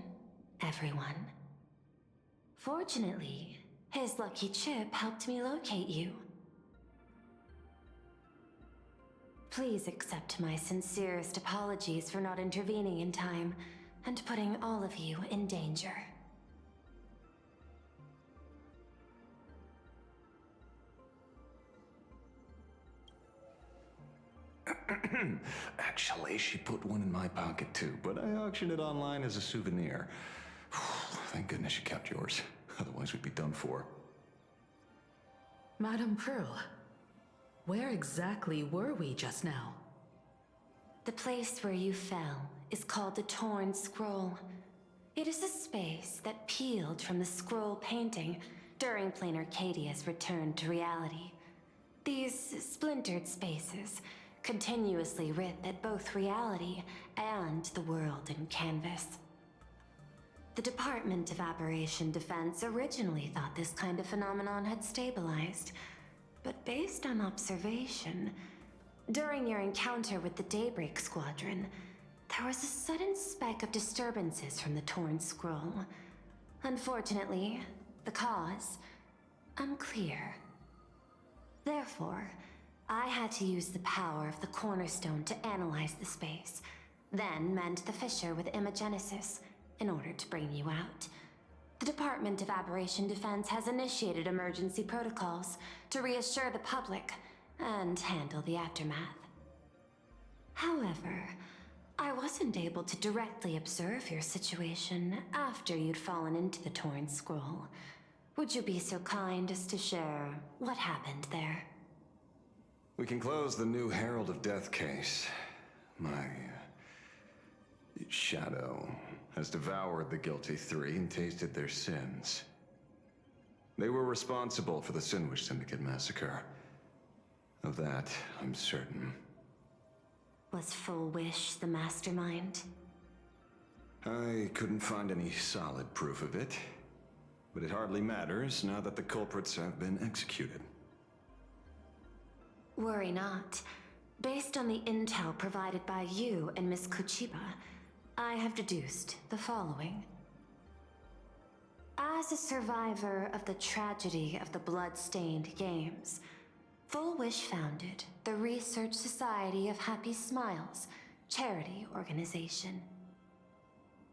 everyone. Fortunately, his lucky chip helped me locate you. Please accept my sincerest apologies for not intervening in time and putting all of you in danger. Actually, she put one in my pocket too, but I auctioned it online as a souvenir. Thank goodness you kept yours. Otherwise, we'd be done for. Madame Pearl, where exactly were we just now? The place where you fell is called the Torn Scroll. It is a space that peeled from the scroll painting during Plain Arcadia's return to reality. These splintered spaces continuously writ at both reality and the world in canvas. The Department of Aberration Defense originally thought this kind of phenomenon had stabilized, but based on observation, during your encounter with the Daybreak Squadron, there was a sudden spike of disturbances from the torn scroll. Unfortunately, the cause, unclear. Therefore, I had to use the power of the Cornerstone to analyze the space, then mend the fissure with Imagenesis in order to bring you out. The Department of Aberration Defense has initiated emergency protocols to reassure the public and handle the aftermath. However, I wasn't able to directly observe your situation after you'd fallen into the torn scroll. Would you be so kind as to share what happened there? We can close the new Herald of Death case. My shadow has devoured the guilty three and tasted their sins. They were responsible for the Sinwish Syndicate massacre. Of that, I'm certain. Was Full Wish the mastermind? I couldn't find any solid proof of it, but it hardly matters now that the culprits have been executed. Worry not. Based on the intel provided by you and Miss Kuchiba, I have deduced the following. As a survivor of the tragedy of the Blood-Stained Games, Full Wish founded the Research Society of Happy Smiles, charity organization.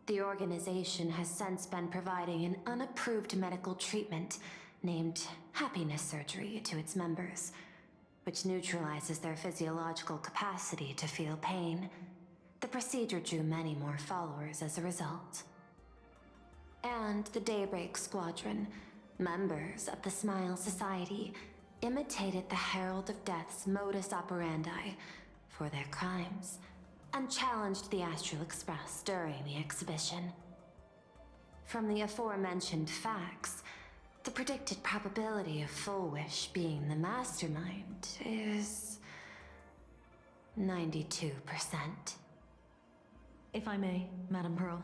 The organization has since been providing an unapproved medical treatment named happiness surgery to its members, which neutralizes their physiological capacity to feel pain. The procedure drew many more followers as a result. And the Daybreak Squadron, members of the Smile Society, imitated the Herald of Death's modus operandi for their crimes, and challenged the Astral Express during the exhibition. From the aforementioned facts, the predicted probability of Full Wish being the mastermind is 92%. If I may, Madam Pearl.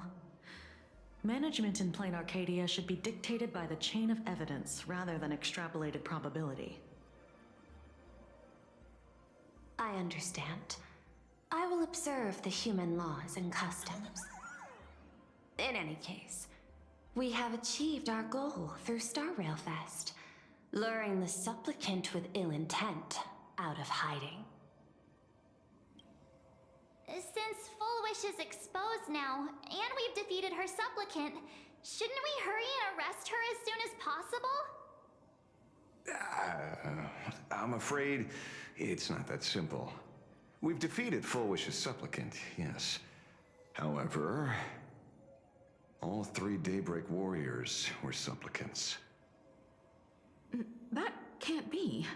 Management in Plain Arcadia should be dictated by the chain of evidence rather than extrapolated probability. I understand. I will observe the human laws and customs. In any case, we have achieved our goal through Star Rail Fest, luring the supplicant with ill intent out of hiding. Since Full Wish is exposed now, and we've defeated her supplicant, shouldn't we hurry and arrest her as soon as possible? I'm afraid it's not that simple. We've defeated Full Wish's supplicant, yes. However, all three Daybreak warriors were supplicants. That can't be.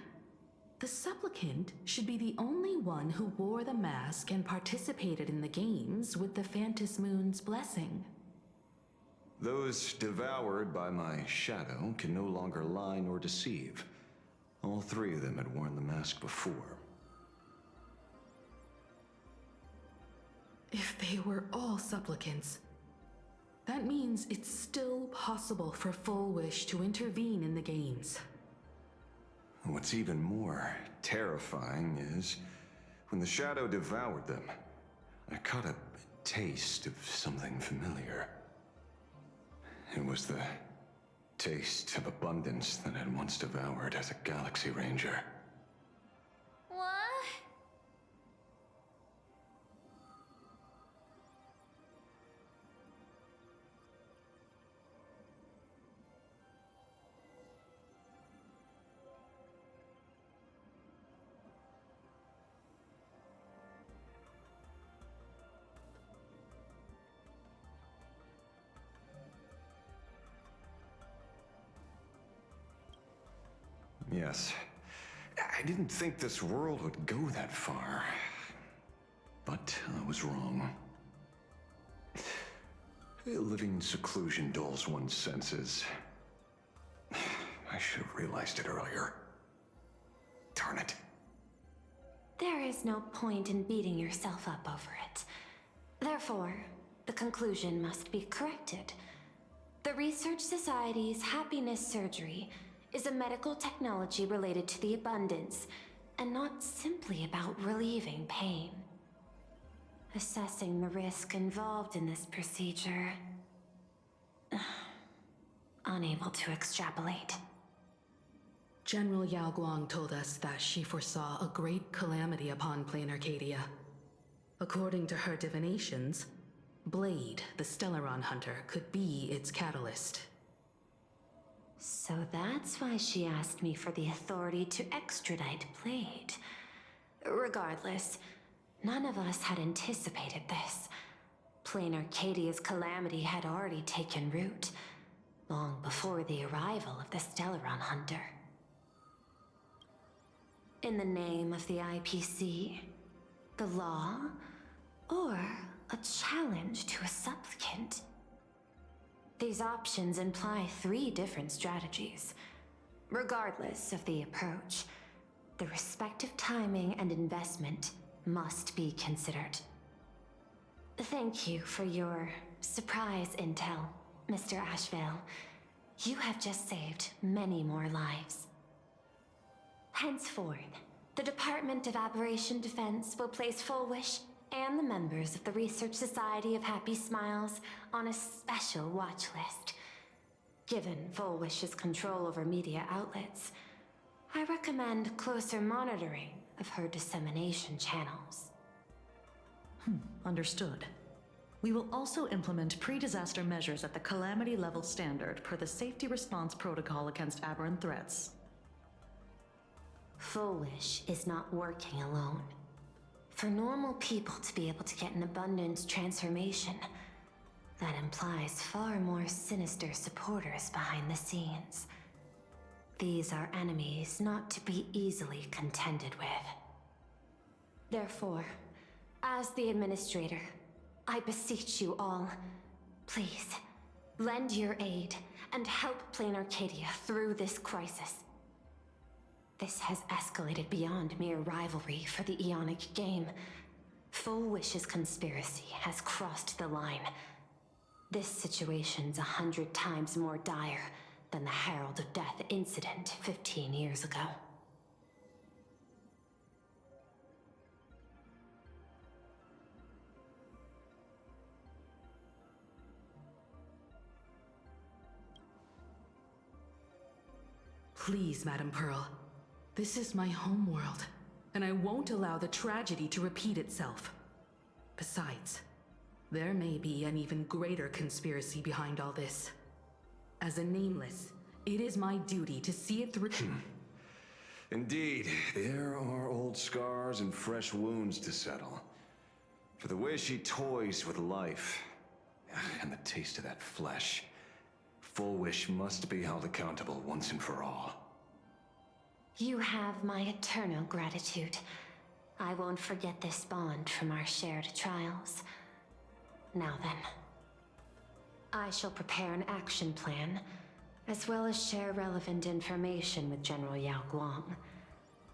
The supplicant should be the only one who wore the mask and participated in the games with the Phantom Moon's blessing. Those devoured by my shadow can no longer lie nor deceive. All three of them had worn the mask before. If they were all supplicants, that means it's still possible for Full Wish to intervene in the games. What's even more terrifying is, when the shadow devoured them, I caught a taste of something familiar. It was the taste of abundance that I'd once devoured as a Galaxy Ranger. What? Yes. I didn't think this world would go that far. But I was wrong. Living in seclusion dulls one's senses. I should have realized it earlier. Darn it. There is no point in beating yourself up over it. Therefore, the conclusion must be corrected. The Research Society's happiness surgery is a medical technology related to the abundance, and not simply about relieving pain. Assessing the risk involved in this procedure... unable to extrapolate. General Yao Guang told us that she foresaw a great calamity upon Plain Arcadia. According to her divinations, Blade, the Stellaron hunter, could be its catalyst. So that's why she asked me for the authority to extradite Blade. Regardless, none of us had anticipated this. Plain Arcadia's calamity had already taken root, long before the arrival of the Stellaron hunter. In the name of the IPC, the law, or a challenge to a supplicant. These options imply 3 different strategies. Regardless of the approach, the respective timing and investment must be considered. Thank you for your surprise intel, Mr. Ashvale. You have just saved many more lives. Henceforth, the Department of Aberration Defense will place Fullwish and the members of the Research Society of Happy Smiles on a special watch list. Given Fullwish's control over media outlets, I recommend closer monitoring of her dissemination channels. Understood. We will also implement pre-disaster measures at the calamity level standard per the Safety Response Protocol against aberrant threats. Fullwish is not working alone. For normal people to be able to get an abundance transformation, that implies far more sinister supporters behind the scenes. These are enemies not to be easily contended with. Therefore, as the administrator, I beseech you all, please, lend your aid and help Plain Arcadia through this crisis. This has escalated beyond mere rivalry for the Eonic game. Fullwish's conspiracy has crossed the line. This situation's 100 times more dire than the Herald of Death incident 15 years ago. Please, Madam Pearl. This is my homeworld, and I won't allow the tragedy to repeat itself. Besides, there may be an even greater conspiracy behind all this. As a Nameless, it is my duty to see it through. Indeed, there are old scars and fresh wounds to settle. For the way she toys with life, and the taste of that flesh, Fullwish must be held accountable once and for all. You have my eternal gratitude. I won't forget this bond from our shared trials. Now then, I shall prepare an action plan, as well as share relevant information with General Yao Guang.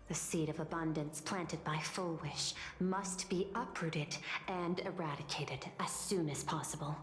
The seed of abundance planted by Fullwish must be uprooted and eradicated as soon as possible.